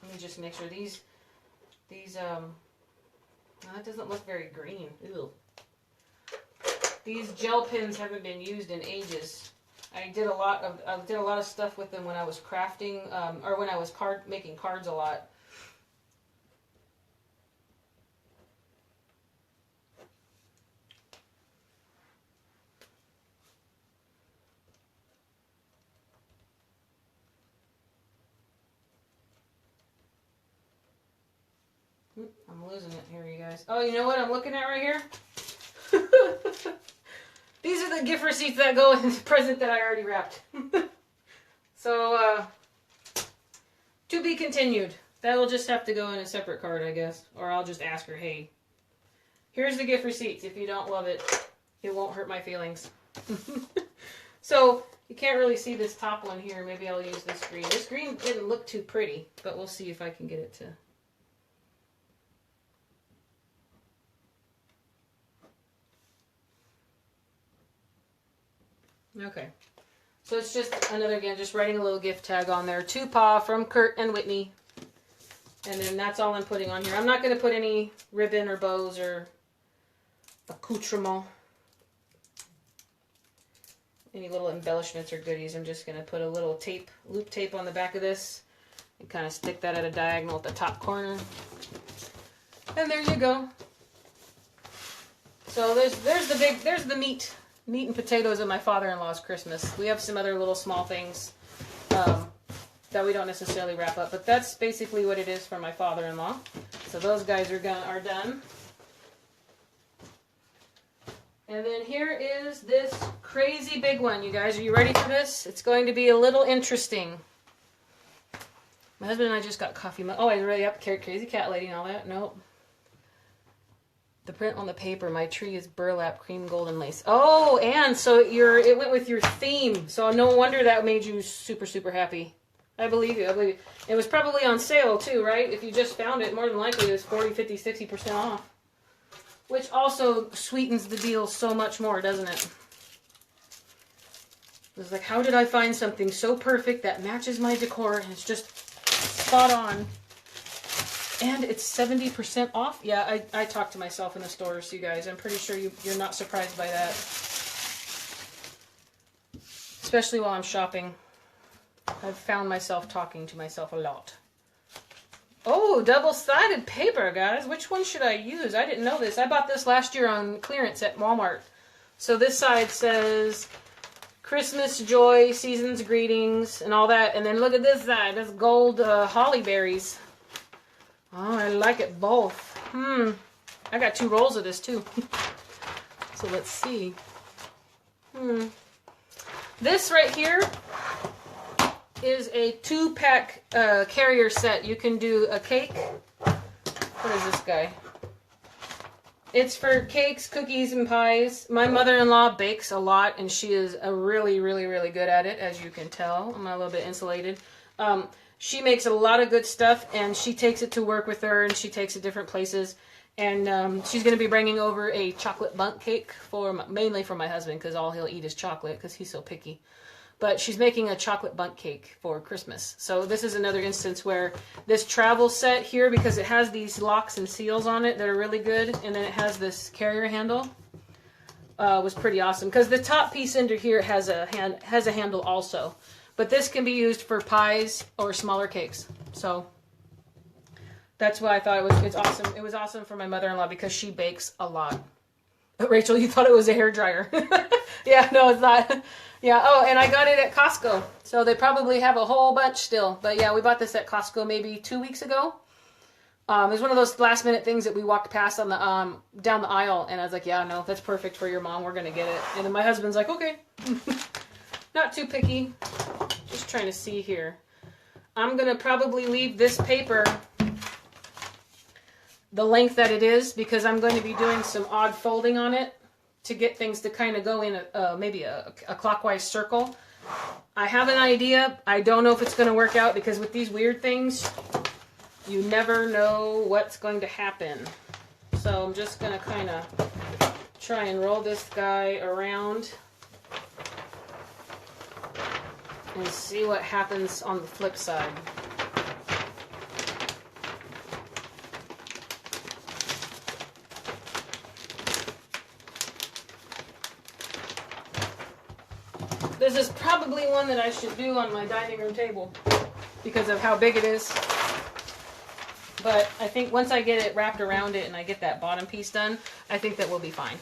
Speaker 1: let me just make sure these well, that doesn't look very green. Ew. These gel pens haven't been used in ages. I did a lot of stuff with them when I was crafting, or when I was making cards a lot. I'm losing it here, you guys. Oh, you know what I'm looking at right here? These are the gift receipts that go in the present that I already wrapped. So, to be continued. That'll just have to go in a separate card, I guess. Or I'll just ask her, hey, here's the gift receipts. If you don't love it, it won't hurt my feelings. So, you can't really see this top one here. Maybe I'll use this green. This green didn't look too pretty, but we'll see if I can get it to... Okay, so it's just another, again, just writing a little gift tag on there. To Pa from Kurt and Whitney. And then that's all I'm putting on here. I'm not going to put any ribbon or bows or accoutrement. Any little embellishments or goodies. I'm just going to put a little tape, loop tape on the back of this. And kind of stick that at a diagonal at the top corner. And there you go. So there's the meat and potatoes of my father-in-law's Christmas. We have some other little small things that we don't necessarily wrap up, but that's basically what it is for my father-in-law. So those guys are done. And then here is this crazy big one, you guys. Are you ready for this? It's going to be a little interesting. My husband and I just got coffee. Oh, I really up crazy cat lady and all that. Nope. The print on the paper, my tree is burlap cream golden lace. Oh, and so it went with your theme. So no wonder that made you super, super happy. I believe you. I believe you. It was probably on sale too, right? If you just found it, more than likely it was 40, 50, 60% off. Which also sweetens the deal so much more, doesn't it? It's like, how did I find something so perfect that matches my decor and it's just spot on? And it's 70% off. Yeah, I talk to myself in the stores, you guys. I'm pretty sure you're not surprised by that. Especially while I'm shopping. I've found myself talking to myself a lot. Oh, double-sided paper, guys. Which one should I use? I didn't know this. I bought this last year on clearance at Walmart. So this side says Christmas joy, season's greetings, and all that. And then look at this side. That's gold holly berries. Oh, I like it both. I got 2 rolls of this too. So let's see. This right here is a 2-pack carrier set. You can do a cake. What is this guy? It's for cakes, cookies, and pies. My mother-in-law bakes a lot, and she is really, really, really good at it, as you can tell. I'm a little bit insulated. She makes a lot of good stuff, and she takes it to work with her, and she takes it different places. And she's going to be bringing over a chocolate bundt cake mainly for my husband, because all he'll eat is chocolate, because he's so picky. But she's making a chocolate bundt cake for Christmas. So this is another instance where this travel set here, because it has these locks and seals on it that are really good, and then it has this carrier handle, was pretty awesome. Because the top piece under here has a handle also. But this can be used for pies or smaller cakes. So that's why I thought it's awesome. It was awesome for my mother-in-law because she bakes a lot. But Rachel, you thought it was a hairdryer. Yeah, no, it's not. Yeah, oh, and I got it at Costco. So they probably have a whole bunch still. But yeah, we bought this at Costco maybe 2 weeks ago. It was one of those last minute things that we walked past on the down the aisle. And I was like, yeah, no, that's perfect for your mom. We're going to get it. And then my husband's like, okay. Not too picky. Just trying to see here. I'm going to probably leave this paper the length that it is because I'm going to be doing some odd folding on it to get things to kind of go in maybe a clockwise circle. I have an idea. I don't know if it's going to work out because with these weird things, you never know what's going to happen. So I'm just going to kind of try and roll this guy around and see what happens on the flip side. This is probably one that I should do on my dining room table because of how big it is. But I think once I get it wrapped around it and I get that bottom piece done, I think that we'll be fine.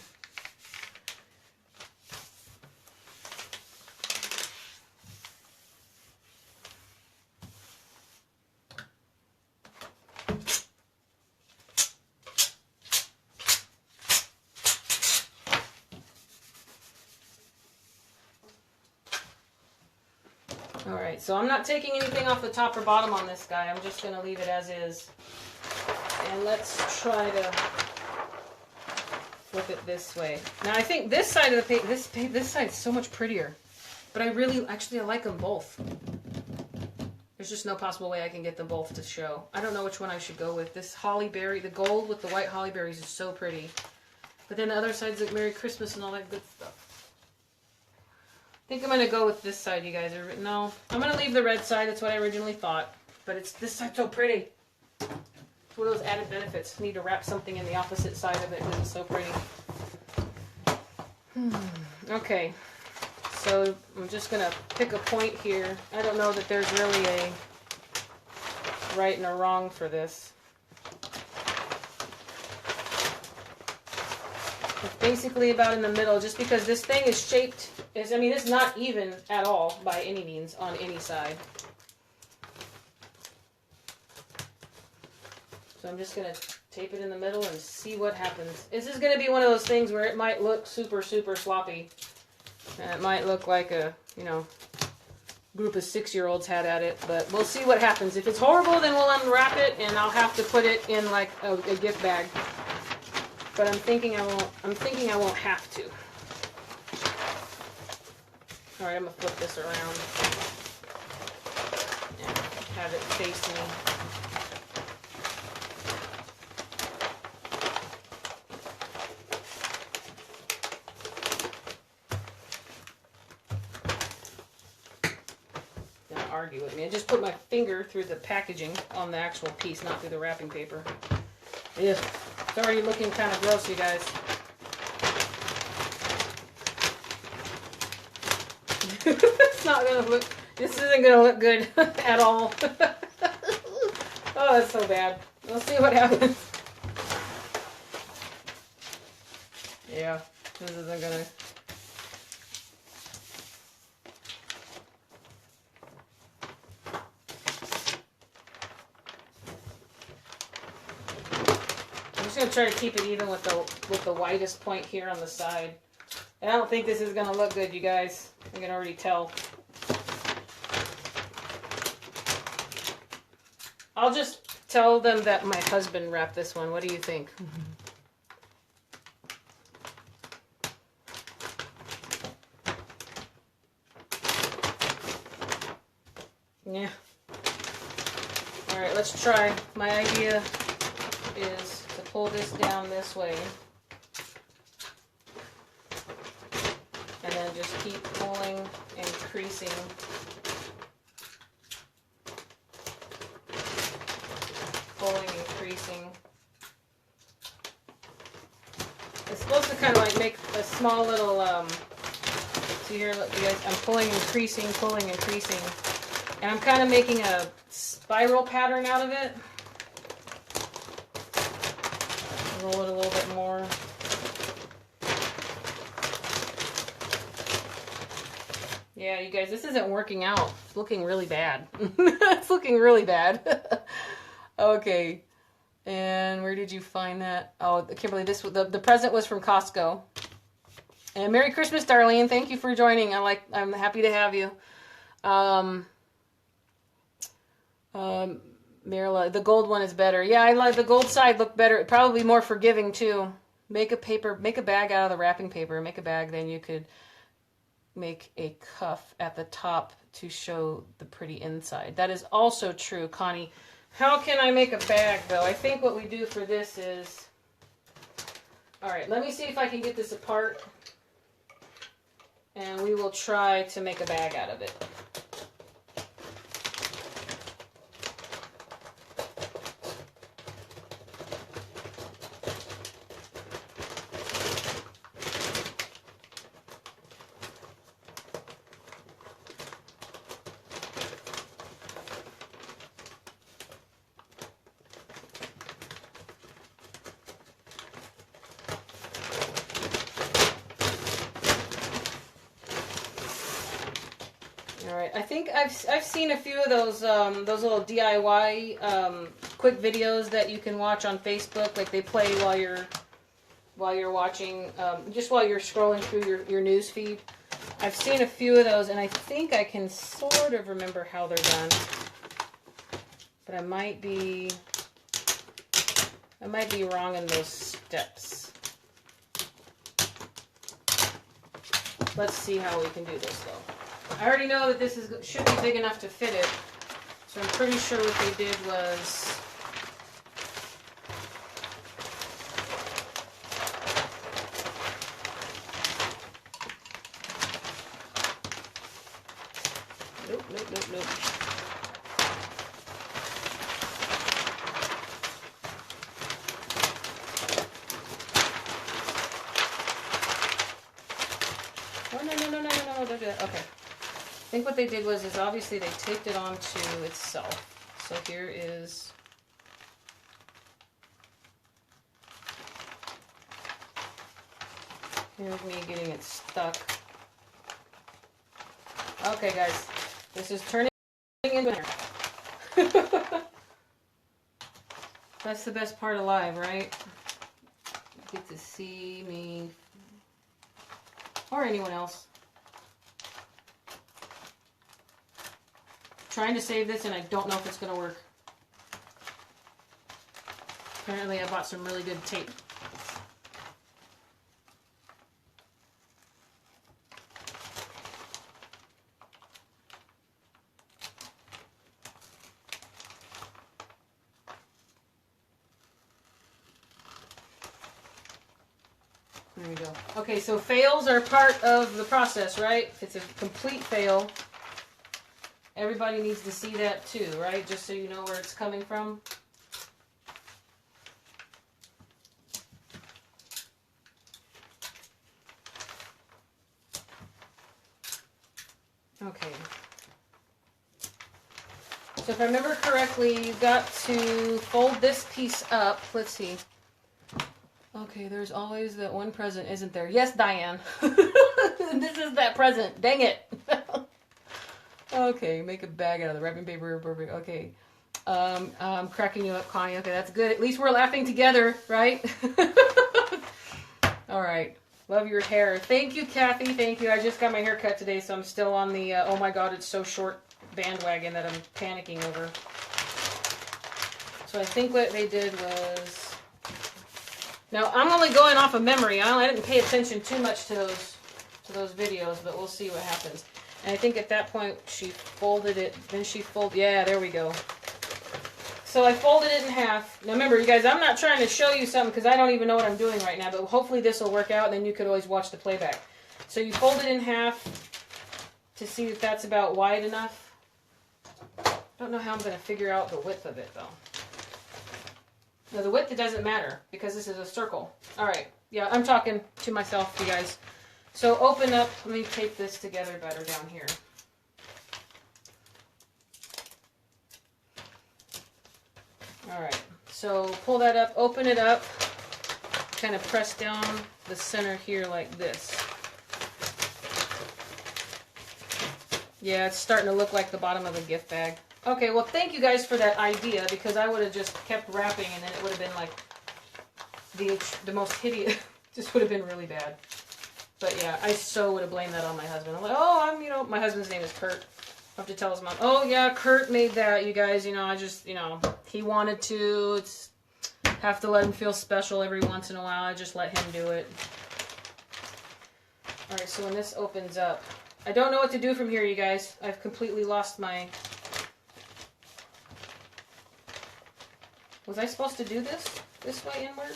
Speaker 1: Alright, so I'm not taking anything off the top or bottom on this guy. I'm just going to leave it as is. And let's try to flip it this way. Now I think this side of the paper, this side is so much prettier. But I like them both. There's just no possible way I can get them both to show. I don't know which one I should go with. This holly berry, the gold with the white holly berries is so pretty. But then the other side's like Merry Christmas and all that good stuff. I think I'm going to go with this side, you guys. No, I'm going to leave the red side. That's what I originally thought. But this side's so pretty. It's one of those added benefits. Need to wrap something in the opposite side of it because it's so pretty. Okay. So I'm just going to pick a point here. I don't know that there's really a right and a wrong for this. It's basically about in the middle, just because this thing is shaped, it's not even at all by any means on any side. So I'm just going to tape it in the middle and see what happens. This is going to be one of those things where it might look super, super sloppy. And it might look like a, group of 6-year-olds had at it, but we'll see what happens. If it's horrible, then we'll unwrap it and I'll have to put it in like a gift bag. But I'm thinking I won't have to. Alright, I'm going to flip this around. And have it face me. Don't argue with me. I just put my finger through the packaging on the actual piece, not through the wrapping paper. Ugh. It's already looking kind of gross, you guys. It's not gonna look. This isn't gonna look good at all. Oh, that's so bad. We'll see what happens. Yeah, this isn't gonna. I'm just gonna try to keep it even with the whitest point here on the side. And I don't think this is gonna look good, you guys. I can already tell. I'll just tell them that my husband wrapped this one. What do you think? Yeah. Alright, let's try. My idea is to pull this down this way. And then just keep pulling and creasing. Pulling and creasing. It's supposed to kind of like make a small little, see here, look, you guys, I'm pulling and creasing, and I'm kind of making a spiral pattern out of it. Roll it a little bit more. Yeah, you guys, this isn't working out. It's looking really bad. It's looking really bad. Okay. And where did you find that? Oh, Kimberly, the present was from Costco. And Merry Christmas, Darlene. Thank you for joining. I'm happy to have you. Mirla, the gold one is better. Yeah, I like the gold side look better. Probably more forgiving too. Make a bag out of the wrapping paper. Make a bag, then you could make a cuff at the top to show the pretty inside. That is also true, Connie. How can I make a bag, though? I think what we do for this is... Alright, let me see if I can get this apart. And we will try to make a bag out of it. Alright, I think I've seen a few of those little DIY quick videos that you can watch on Facebook. Like they play while you're watching, just while you're scrolling through your news feed. I've seen a few of those, and I think I can sort of remember how they're done. But I might be wrong in those steps. Let's see how we can do this, though. I already know that this should be big enough to fit it, so I'm pretty sure what they did was... Nope. Oh, no, don't do that. Okay. I think what they did was obviously they taped it onto itself. So here is... Here's me getting it stuck. Okay, guys. This is turning into... That's the best part of live, right? You get to see me... Or anyone else. Trying to save this and I don't know if it's going to work. Apparently I bought some really good tape. There we go. Okay, so fails are part of the process, right? If it's a complete fail, everybody needs to see that too, right? Just so you know where it's coming from. Okay. So if I remember correctly, you've got to fold this piece up. Let's see. Okay, there's always that one present, isn't there? Yes, Diane. This is that present. Dang it. Okay, make a bag out of the wrapping paper. Perfect. Okay. I'm cracking you up, Connie. Okay, that's good. At least we're laughing together, right? All right. Love your hair. Thank you, Kathy. Thank you. I just got my hair cut today, so I'm still on the, oh my God, it's so short bandwagon that I'm panicking over. So I think what they did was... Now, I'm only going off of memory. I didn't pay attention too much to those videos, but we'll see what happens. And I think at that point, she folded it. Then she folded... Yeah, there we go. So I folded it in half. Now remember, you guys, I'm not trying to show you something because I don't even know what I'm doing right now, but hopefully this will work out, and then you could always watch the playback. So you fold it in half to see if that's about wide enough. I don't know how I'm going to figure out the width of it, though. Now, the width, it doesn't matter because this is a circle. All right. Yeah, I'm talking to myself, you guys. So open up. Let me tape this together better down here. All right, so pull that up, open it up, kind of press down the center here like this. Yeah, it's starting to look like the bottom of a gift bag. Okay, well, thank you guys for that idea, because I would have just kept wrapping and then it would have been like the most hideous, just would have been really bad. But yeah, I so would have blamed that on my husband. I'm like, oh, my husband's name is Kurt. I have to tell his mom, oh yeah, Kurt made that, you guys, I just, he wanted to, have to let him feel special every once in a while, I just let him do it. Alright, so when this opens up, I don't know what to do from here, you guys. I've completely lost my... Was I supposed to do this way inward?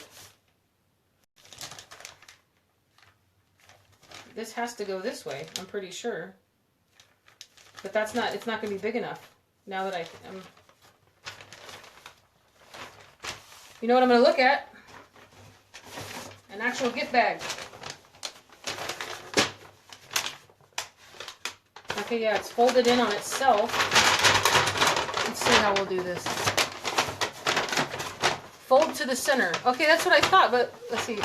Speaker 1: This has to go this way, I'm pretty sure. But it's not going to be big enough. Now that I'm... You know what I'm going to look at? An actual gift bag. Okay, yeah, it's folded in on itself. Let's see how we'll do this. Fold to the center. Okay, that's what I thought, but let's see.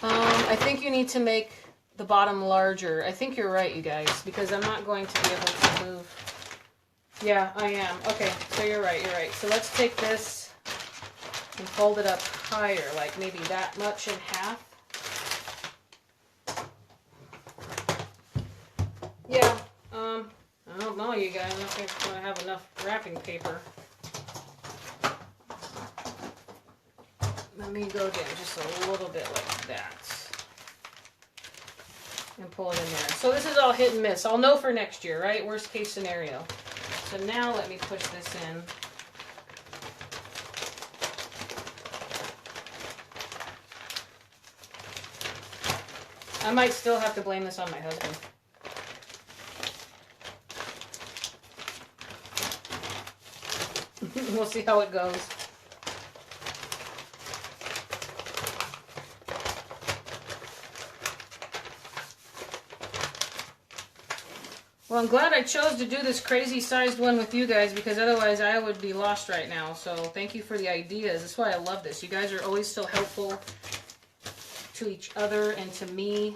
Speaker 1: I think you need to make the bottom larger. I think you're right, you guys, because I'm not going to be able to move. Yeah, I am. Okay, so you're right, So let's take this and fold it up higher, like maybe that much in half. Yeah, I don't know, you guys. I don't think I'm going to have enough wrapping paper. Let me go down just a little bit like that. And pull it in there. So this is all hit and miss. I'll know for next year, right? Worst case scenario. So now let me push this in. I might still have to blame this on my husband. We'll see how it goes. Well, I'm glad I chose to do this crazy sized one with you guys, because otherwise I would be lost right now. So thank you for the ideas. That's why I love this. You guys are always so helpful to each other and to me.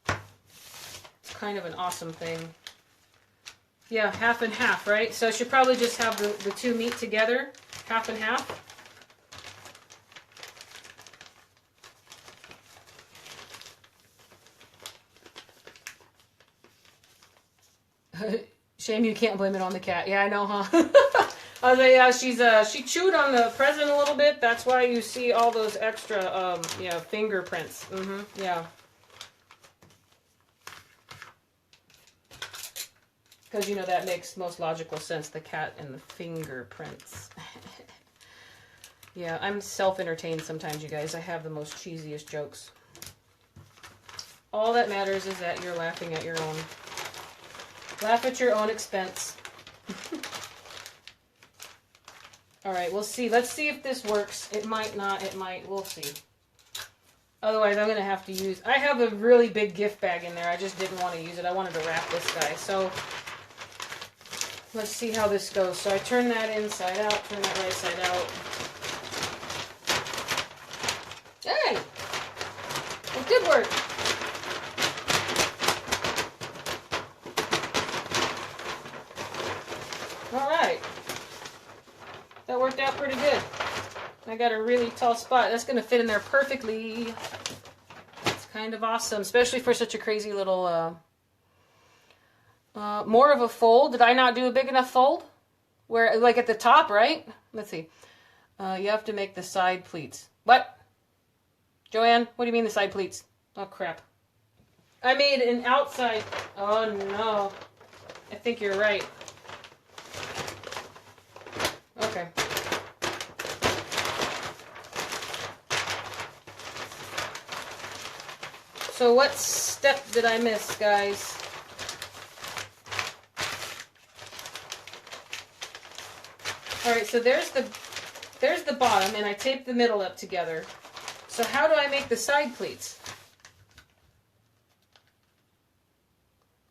Speaker 1: It's kind of an awesome thing. Yeah, half and half, right? So I should probably just have the two meet together, half and half. Shame you can't blame it on the cat. Yeah, I know, huh? I was like, yeah, she chewed on the present a little bit. That's why you see all those extra, fingerprints. Yeah. Because, that makes most logical sense, the cat and the fingerprints. Yeah, I'm self-entertained sometimes, you guys. I have the most cheesiest jokes. All that matters is that you're laughing at your own... Laugh at your own expense. Alright, we'll see. Let's see if this works. It might not. It might. We'll see. Otherwise, I'm going to have to use... I have a really big gift bag in there. I just didn't want to use it. I wanted to wrap this guy. So, Let's see how this goes. So I turn that inside out, turn that right side out. Hey! It did work. Alright. That worked out pretty good. I got a really tall spot. That's going to fit in there perfectly. It's kind of awesome, especially for such a crazy little... more of a fold. Did I not do a big enough fold? Where, like at the top, right? Let's see. You have to make the side pleats. What? Joanne, what do you mean the side pleats? Oh, crap. I made an outside... Oh, no. I think you're right. Okay. So what step did I miss, guys? Alright, so there's the bottom, and I taped the middle up together. So how do I make the side pleats?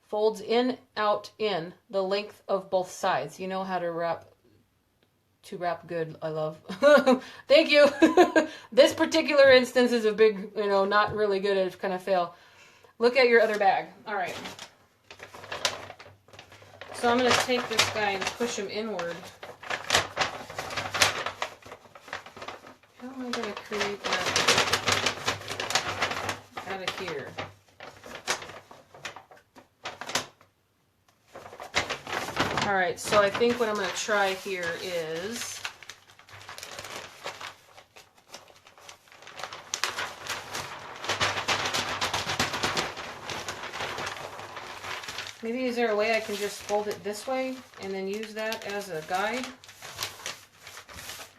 Speaker 1: Folds in, out, in, the length of both sides. You know how to wrap good, I love. Thank you. This particular instance is a big, not really good, it's kind of fail. Look at your other bag. Alright. So I'm going to take this guy and push him inward. How am I going to create that out of here? Alright, so I think what I'm going to try here is... Maybe is there a way I can just fold it this way and then use that as a guide?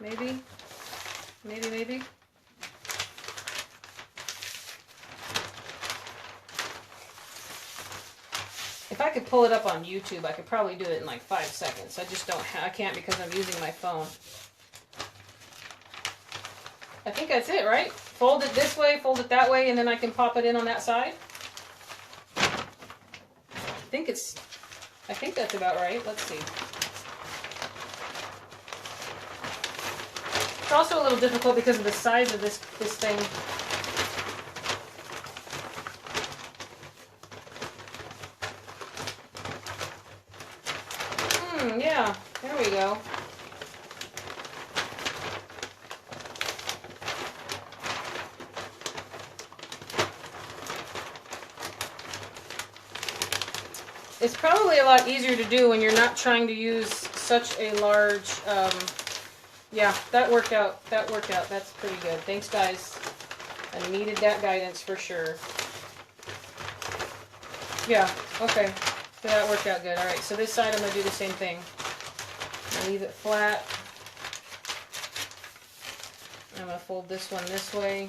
Speaker 1: Maybe? Maybe. If I could pull it up on YouTube, I could probably do it in like 5 seconds. I just I can't because I'm using my phone. I think that's it, right? Fold it this way, fold it that way, and then I can pop it in on that side. I think that's about right. Let's see. It's also a little difficult because of the size of this thing. Yeah, there we go. It's probably a lot easier to do when you're not trying to use such a large, yeah, that worked out. That's pretty good. Thanks, guys. I needed that guidance for sure. Yeah, okay. So that worked out good. Alright, so this side I'm going to do the same thing. Leave it flat. I'm going to fold this one this way.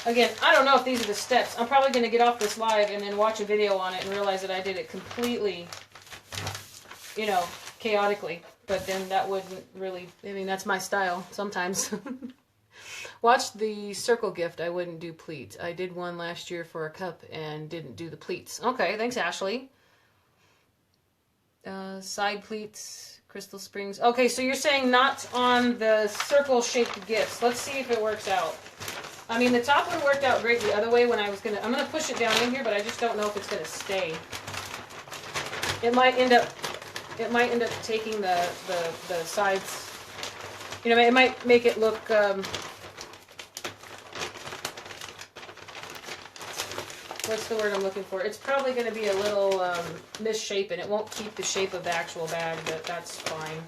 Speaker 1: Again, I don't know if these are the steps. I'm probably going to get off this live and then watch a video on it and realize that I did it completely, chaotically. But then that wouldn't really, that's my style sometimes. Watch the circle gift. I wouldn't do pleats. I did one last year for a cup and didn't do the pleats. Okay, thanks, Ashley. Side pleats, crystal springs. Okay, so you're saying not on the circle-shaped gifts. Let's see if it works out. I mean, the top one worked out great the other way when I'm gonna push it down in here, but I just don't know if it's gonna stay. It might end up taking the sides. It might make it look. What's the word I'm looking for? It's probably going to be a little misshapen. It won't keep the shape of the actual bag, but that's fine.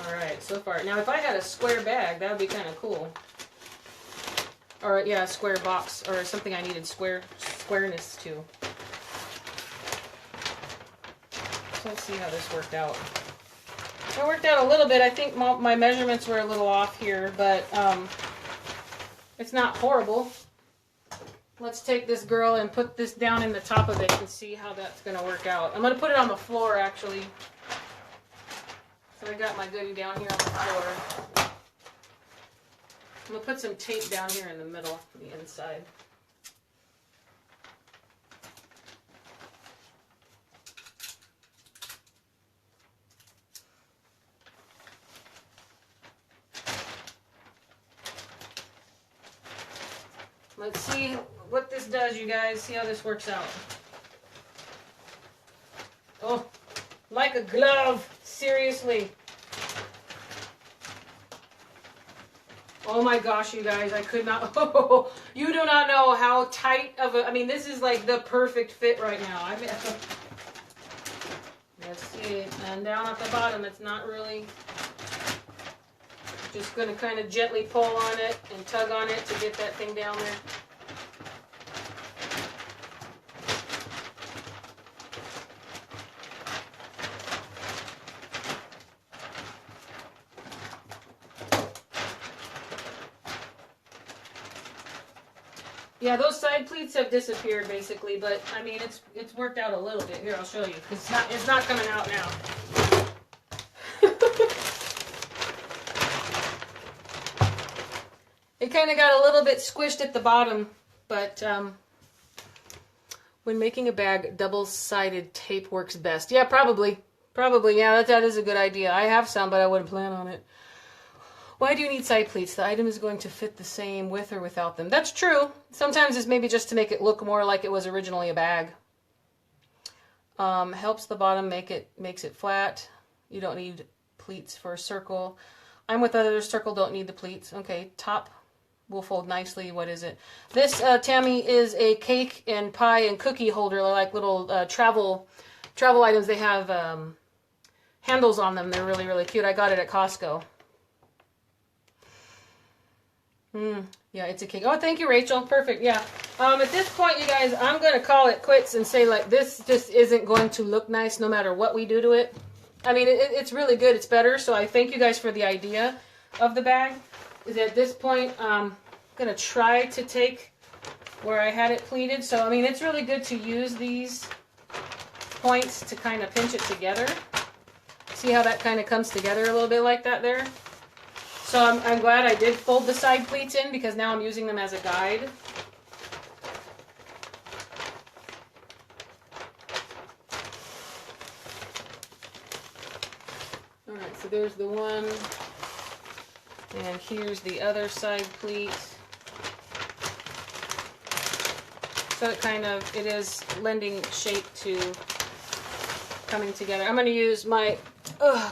Speaker 1: Alright, so far. Now, if I had a square bag, that would be kind of cool. Or, yeah, a square box, or something I needed squareness to. So let's see how this worked out. It worked out a little bit. I think my measurements were a little off here, but it's not horrible. Let's take this girl and put this down in the top of it and see how that's going to work out. I'm going to put it on the floor, actually. So I got my goodie down here on the floor. I'm gonna put some tape down here in the middle, the inside. Let's see what this does, you guys. See how this works out. Oh, like a glove. Seriously. Oh my gosh, you guys. I could not. Oh, you do not know how tight of a. I mean, this is like the perfect fit right now. I mean, let's see. And down at the bottom, it's not really. Just going to kind of gently pull on it and tug on it to get that thing down there. Yeah, those side pleats have disappeared basically, but I mean it's worked out a little bit. Here, I'll show you. It's not coming out now. It kind of got a little bit squished at the bottom, but when making a bag, double-sided tape works best. Yeah, probably. Yeah, that is a good idea. I have some, but I wouldn't plan on it. Why do you need side pleats? The item is going to fit the same with or without them. That's true. Sometimes it's maybe just to make it look more like it was originally a bag. Helps the bottom, makes it flat. You don't need pleats for a circle. I'm with others. Circle don't need the pleats. Okay, top will fold nicely. What is it? This, Tammy, is a cake and pie and cookie holder, like little travel items. They have handles on them. They're really, really cute. I got it at Costco. Yeah, it's a cake. Oh, thank you, Rachel. Perfect. Yeah. At this point, you guys, I'm going to call it quits and say, like, this just isn't going to look nice no matter what we do to it. I mean, it's really good. It's better. So I thank you guys for the idea of the bag. Is at this point, I'm going to try to take where I had it pleated. So, I mean, it's really good to use these points to kind of pinch it together. See how that kind of comes together a little bit like that there? So I'm glad I did fold the side pleats in because now I'm using them as a guide. Alright, so there's the one. And here's the other side pleat. So it is lending shape to coming together. I'm going to use my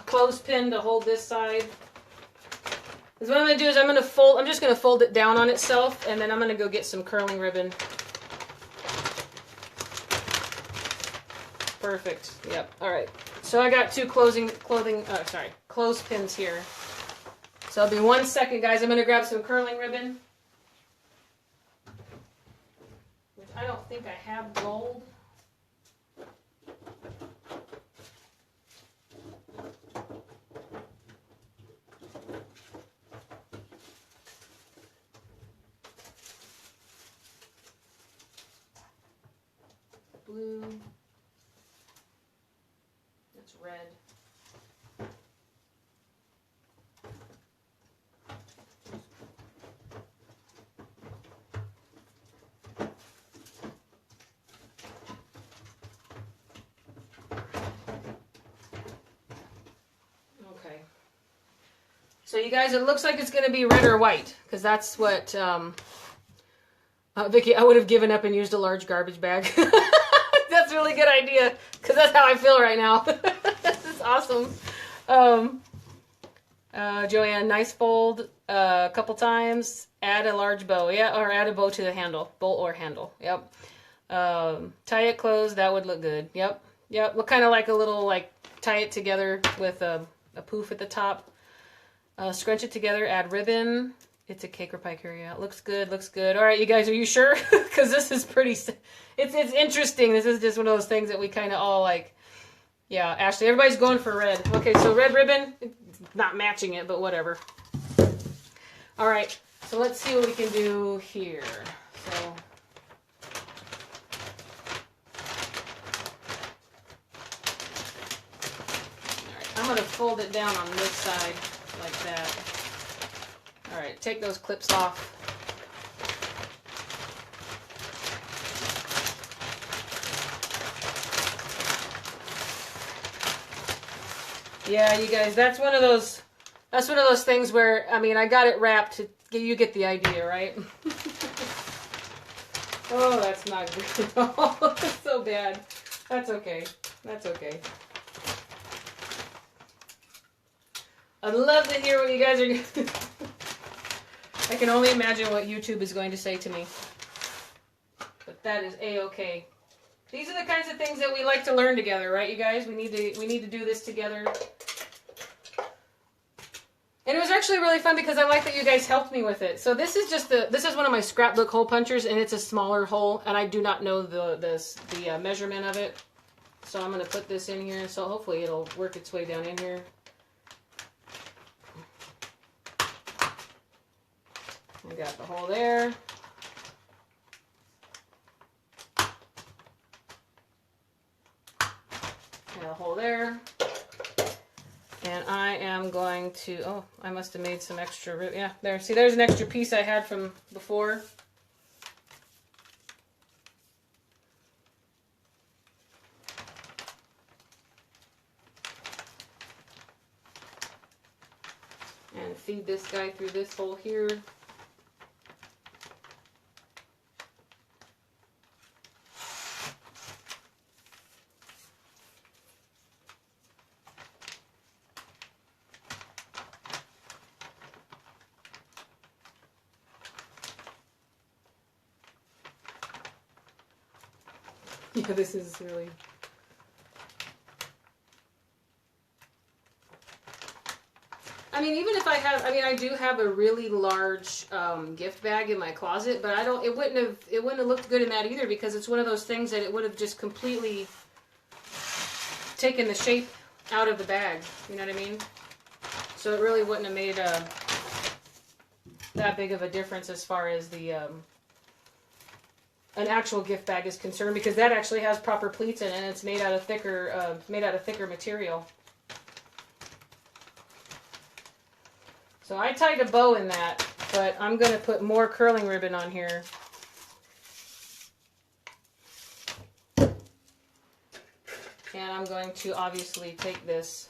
Speaker 1: clothespin to hold this side. Because what I'm going to do is I'm just going to fold it down on itself, and then I'm going to go get some curling ribbon. Perfect. Yep. All right. So I got two clothespins here. So I'll be 1 second, guys. I'm going to grab some curling ribbon. Which I don't think I have gold. Blue. That's red. Okay. So you guys, it looks like it's going to be red or white, because that's what, Vicky, I would have given up and used a large garbage bag. That's a really good idea, because that's how I feel right now. This is awesome. Joanne, nice fold a couple times. Add a large bow. Yeah, or add a bow to the handle. Bow or handle. Yep. Tie it closed. That would look good. Yep. Yep. Look kind of like a little, tie it together with a poof at the top. Scrunch it together. Add ribbon. It's a cake or pie carrier. Yeah, looks good. Looks good. All right, you guys, are you sure? Because this is pretty... It's interesting. This is just one of those things that we kind of all like... Yeah, Ashley, everybody's going for red. Okay, so red ribbon. It's not matching it, but whatever. All right, so let's see what we can do here. So... All right, I'm going to fold it down on this side like that. All right, take those clips off. Yeah, you guys, that's one of those things where, I mean, I got it wrapped. You get the idea, right? Oh, that's not good at all. That's so bad. That's okay. That's okay. I'd love to hear what you guys are I can only imagine what YouTube is going to say to me. But that is A-okay. These are the kinds of things that we like to learn together, right, you guys? We need to do this together. And it was actually really fun because I like that you guys helped me with it. So this is just this is one of my scrapbook hole punchers, and it's a smaller hole, and I do not know the measurement of it. So I'm going to put this in here, so hopefully it'll work its way down in here. I got the hole there. And a hole there. And I am going to, oh, I must have made some extra, yeah, there. See, there's an extra piece I had from before. And feed this guy through this hole here. Yeah, this is really... I mean, even if I have, I mean, I do have a really large gift bag in my closet, but I don't, it wouldn't have looked good in that either, because it's one of those things that it would have just completely taken the shape out of the bag, you know what I mean? So it really wouldn't have made that big of a difference as far as the an actual gift bag is concerned, because that actually has proper pleats in it, and it's made out of thicker material. So I tied a bow in that, but I'm going to put more curling ribbon on here. And I'm going to obviously take this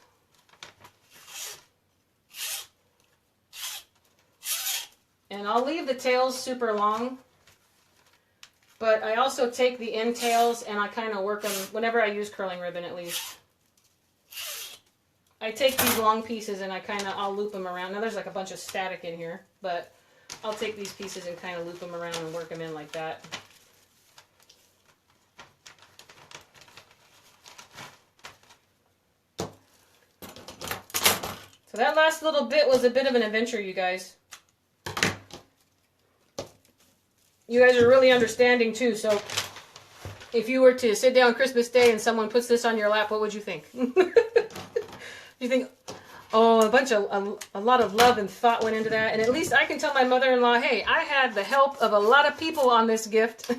Speaker 1: and I'll leave the tails super long. But I also take the end tails and I kind of work them, whenever I use curling ribbon at least. I take these long pieces and I'll loop them around. Now there's like a bunch of static in here, but I'll take these pieces and kind of loop them around and work them in like that. So that last little bit was a bit of an adventure, you guys. You guys are really understanding too, so if you were to sit down Christmas Day and someone puts this on your lap, what would you think? You think, oh, a lot of love and thought went into that, and at least I can tell my mother-in-law, hey, I had the help of a lot of people on this gift,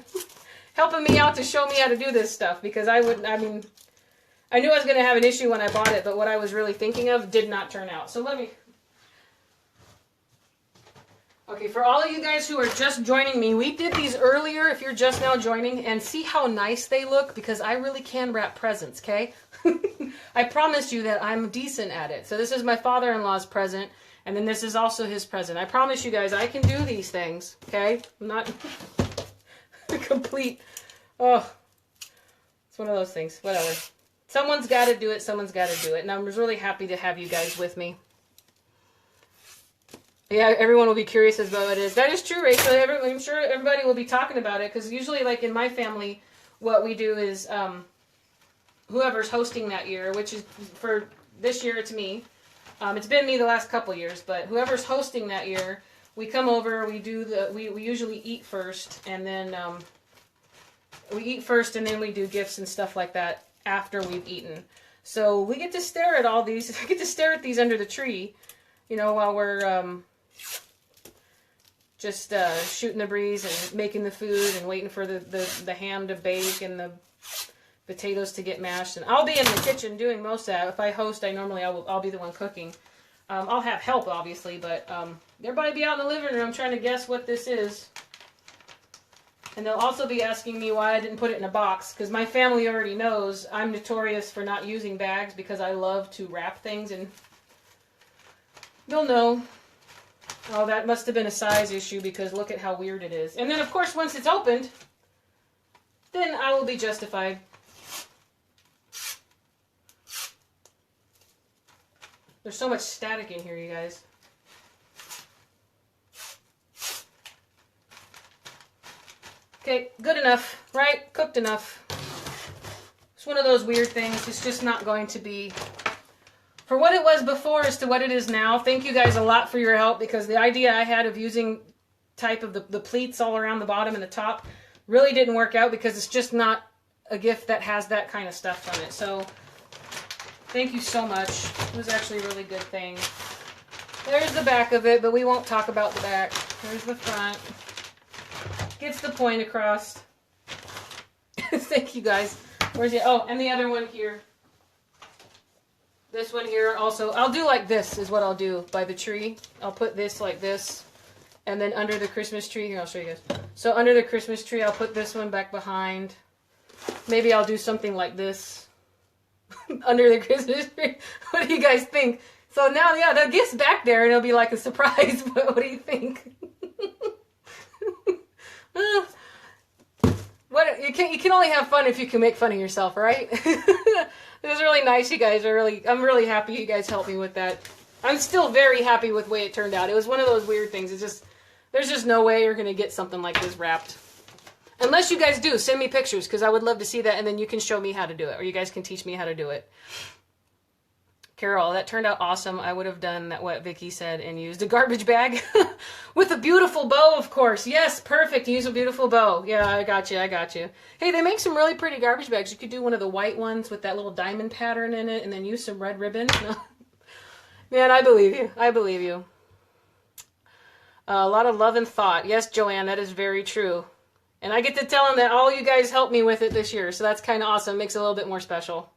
Speaker 1: helping me out to show me how to do this stuff, because I knew I was going to have an issue when I bought it, but what I was really thinking of did not turn out. So okay, for all of you guys who are just joining me, we did these earlier if you're just now joining, and see how nice they look, because I really can wrap presents, okay? I promised you that I'm decent at it. So this is my father-in-law's present, and then this is also his present. I promise you guys I can do these things, okay? I'm not complete, oh, it's one of those things, whatever. Someone's got to do it, someone's got to do it, and I'm really happy to have you guys with me. Yeah, everyone will be curious as what it is. That is true, Rachel. I'm sure everybody will be talking about it, because usually, like in my family, what we do is whoever's hosting that year, which is for this year, it's me. It's been me the last couple years, but whoever's hosting that year, we come over. We usually eat first, and then we do gifts and stuff like that after we've eaten. So we get to stare at all these. I get to stare at these under the tree, you know, while we're just shooting the breeze and making the food and waiting for the ham to bake and the potatoes to get mashed. And I'll be in the kitchen doing most of that. If I host, I'll be the one cooking. I'll have help, obviously, but everybody be out in the living room trying to guess what this is. And they'll also be asking me why I didn't put it in a box, because my family already knows I'm notorious for not using bags because I love to wrap things, and they'll know. Oh, that must have been a size issue because look at how weird it is. And then, of course, once it's opened, then I will be justified. There's so much static in here, you guys. Okay, good enough, right? Cooked enough. It's one of those weird things. It's just not going to be... For what it was before as to what it is now, thank you guys a lot for your help, because the idea I had of using type of the pleats all around the bottom and the top really didn't work out because it's just not a gift that has that kind of stuff on it. So thank you so much. It was actually a really good thing. There's the back of it, but we won't talk about the back. There's the front. Gets the point across. Thank you guys. Where's it? Oh, and the other one here. This one here also. I'll do like this is what I'll do by the tree. I'll put this like this. And then under the Christmas tree, here I'll show you guys. So under the Christmas tree, I'll put this one back behind. Maybe I'll do something like this. Under the Christmas tree. What do you guys think? So now, yeah, the gift's back there and it'll be like a surprise. But what do you think? What you can only have fun if you can make fun of yourself, right? It was really nice, you guys. I'm really happy you guys helped me with that. I'm still very happy with the way it turned out. It was one of those weird things. It's just there's just no way you're gonna get something like this wrapped, unless you guys do send me pictures, because I would love to see that, and then you can show me how to do it, or you guys can teach me how to do it. Carol, that turned out awesome. I would have done that, what Vicky said, and used a garbage bag with a beautiful bow, of course. Yes, perfect. Use a beautiful bow. Yeah, I got you. I got you. Hey, they make some really pretty garbage bags. You could do one of the white ones with that little diamond pattern in it, and then use some red ribbon. Man, I believe you. I believe you. A lot of love and thought. Yes, Joanne, that is very true. And I get to tell them that all you guys helped me with it this year, so that's kind of awesome. Makes it a little bit more special.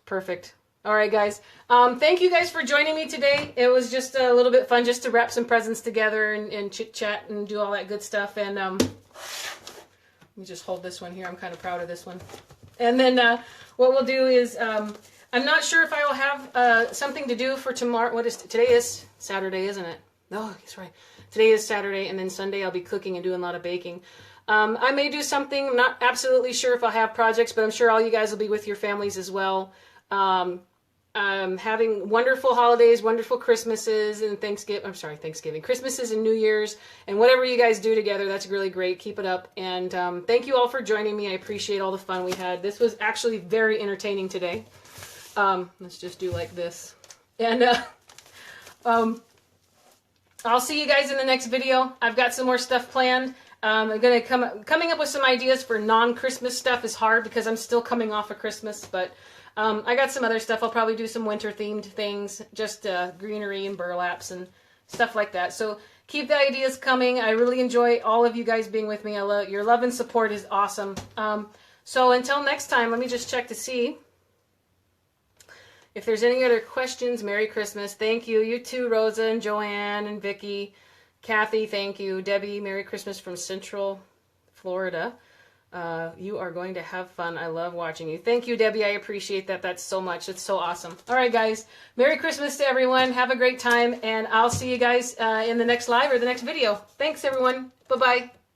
Speaker 1: Perfect. All right, guys. Thank you guys for joining me today. It was just a little bit fun just to wrap some presents together and chit-chat and do all that good stuff. And let me just hold this one here. I'm kind of proud of this one. And then what we'll do is, I'm not sure if I will have something to do for tomorrow. Today is Saturday, isn't it? No, that's right. Today is Saturday, and then Sunday I'll be cooking and doing a lot of baking. I may do something. I'm not absolutely sure if I'll have projects, but I'm sure all you guys will be with your families as well. Having wonderful holidays, wonderful Christmases and Thanksgiving, Christmases and New Year's, and whatever you guys do together, that's really great. Keep it up. And thank you all for joining me. I appreciate all the fun we had. This was actually very entertaining today. Let's just do like this. And I'll see you guys in the next video. I've got some more stuff planned. I'm gonna coming up with some ideas for non-Christmas stuff is hard because I'm still coming off of Christmas, but I got some other stuff. I'll probably do some winter-themed things, just greenery and burlaps and stuff like that. So keep the ideas coming. I really enjoy all of you guys being with me. Your love and support is awesome. So until next time, let me just check to see if there's any other questions. Merry Christmas. Thank you. You too, Rosa and Joanne and Vicky. Kathy, thank you. Debbie, Merry Christmas from Central Florida. You are going to have fun. I love watching you. Thank you, Debbie. I appreciate that. That's so much. It's so awesome. All right, guys. Merry Christmas to everyone. Have a great time, and I'll see you guys in the next live or the next video. Thanks, everyone. Bye-bye.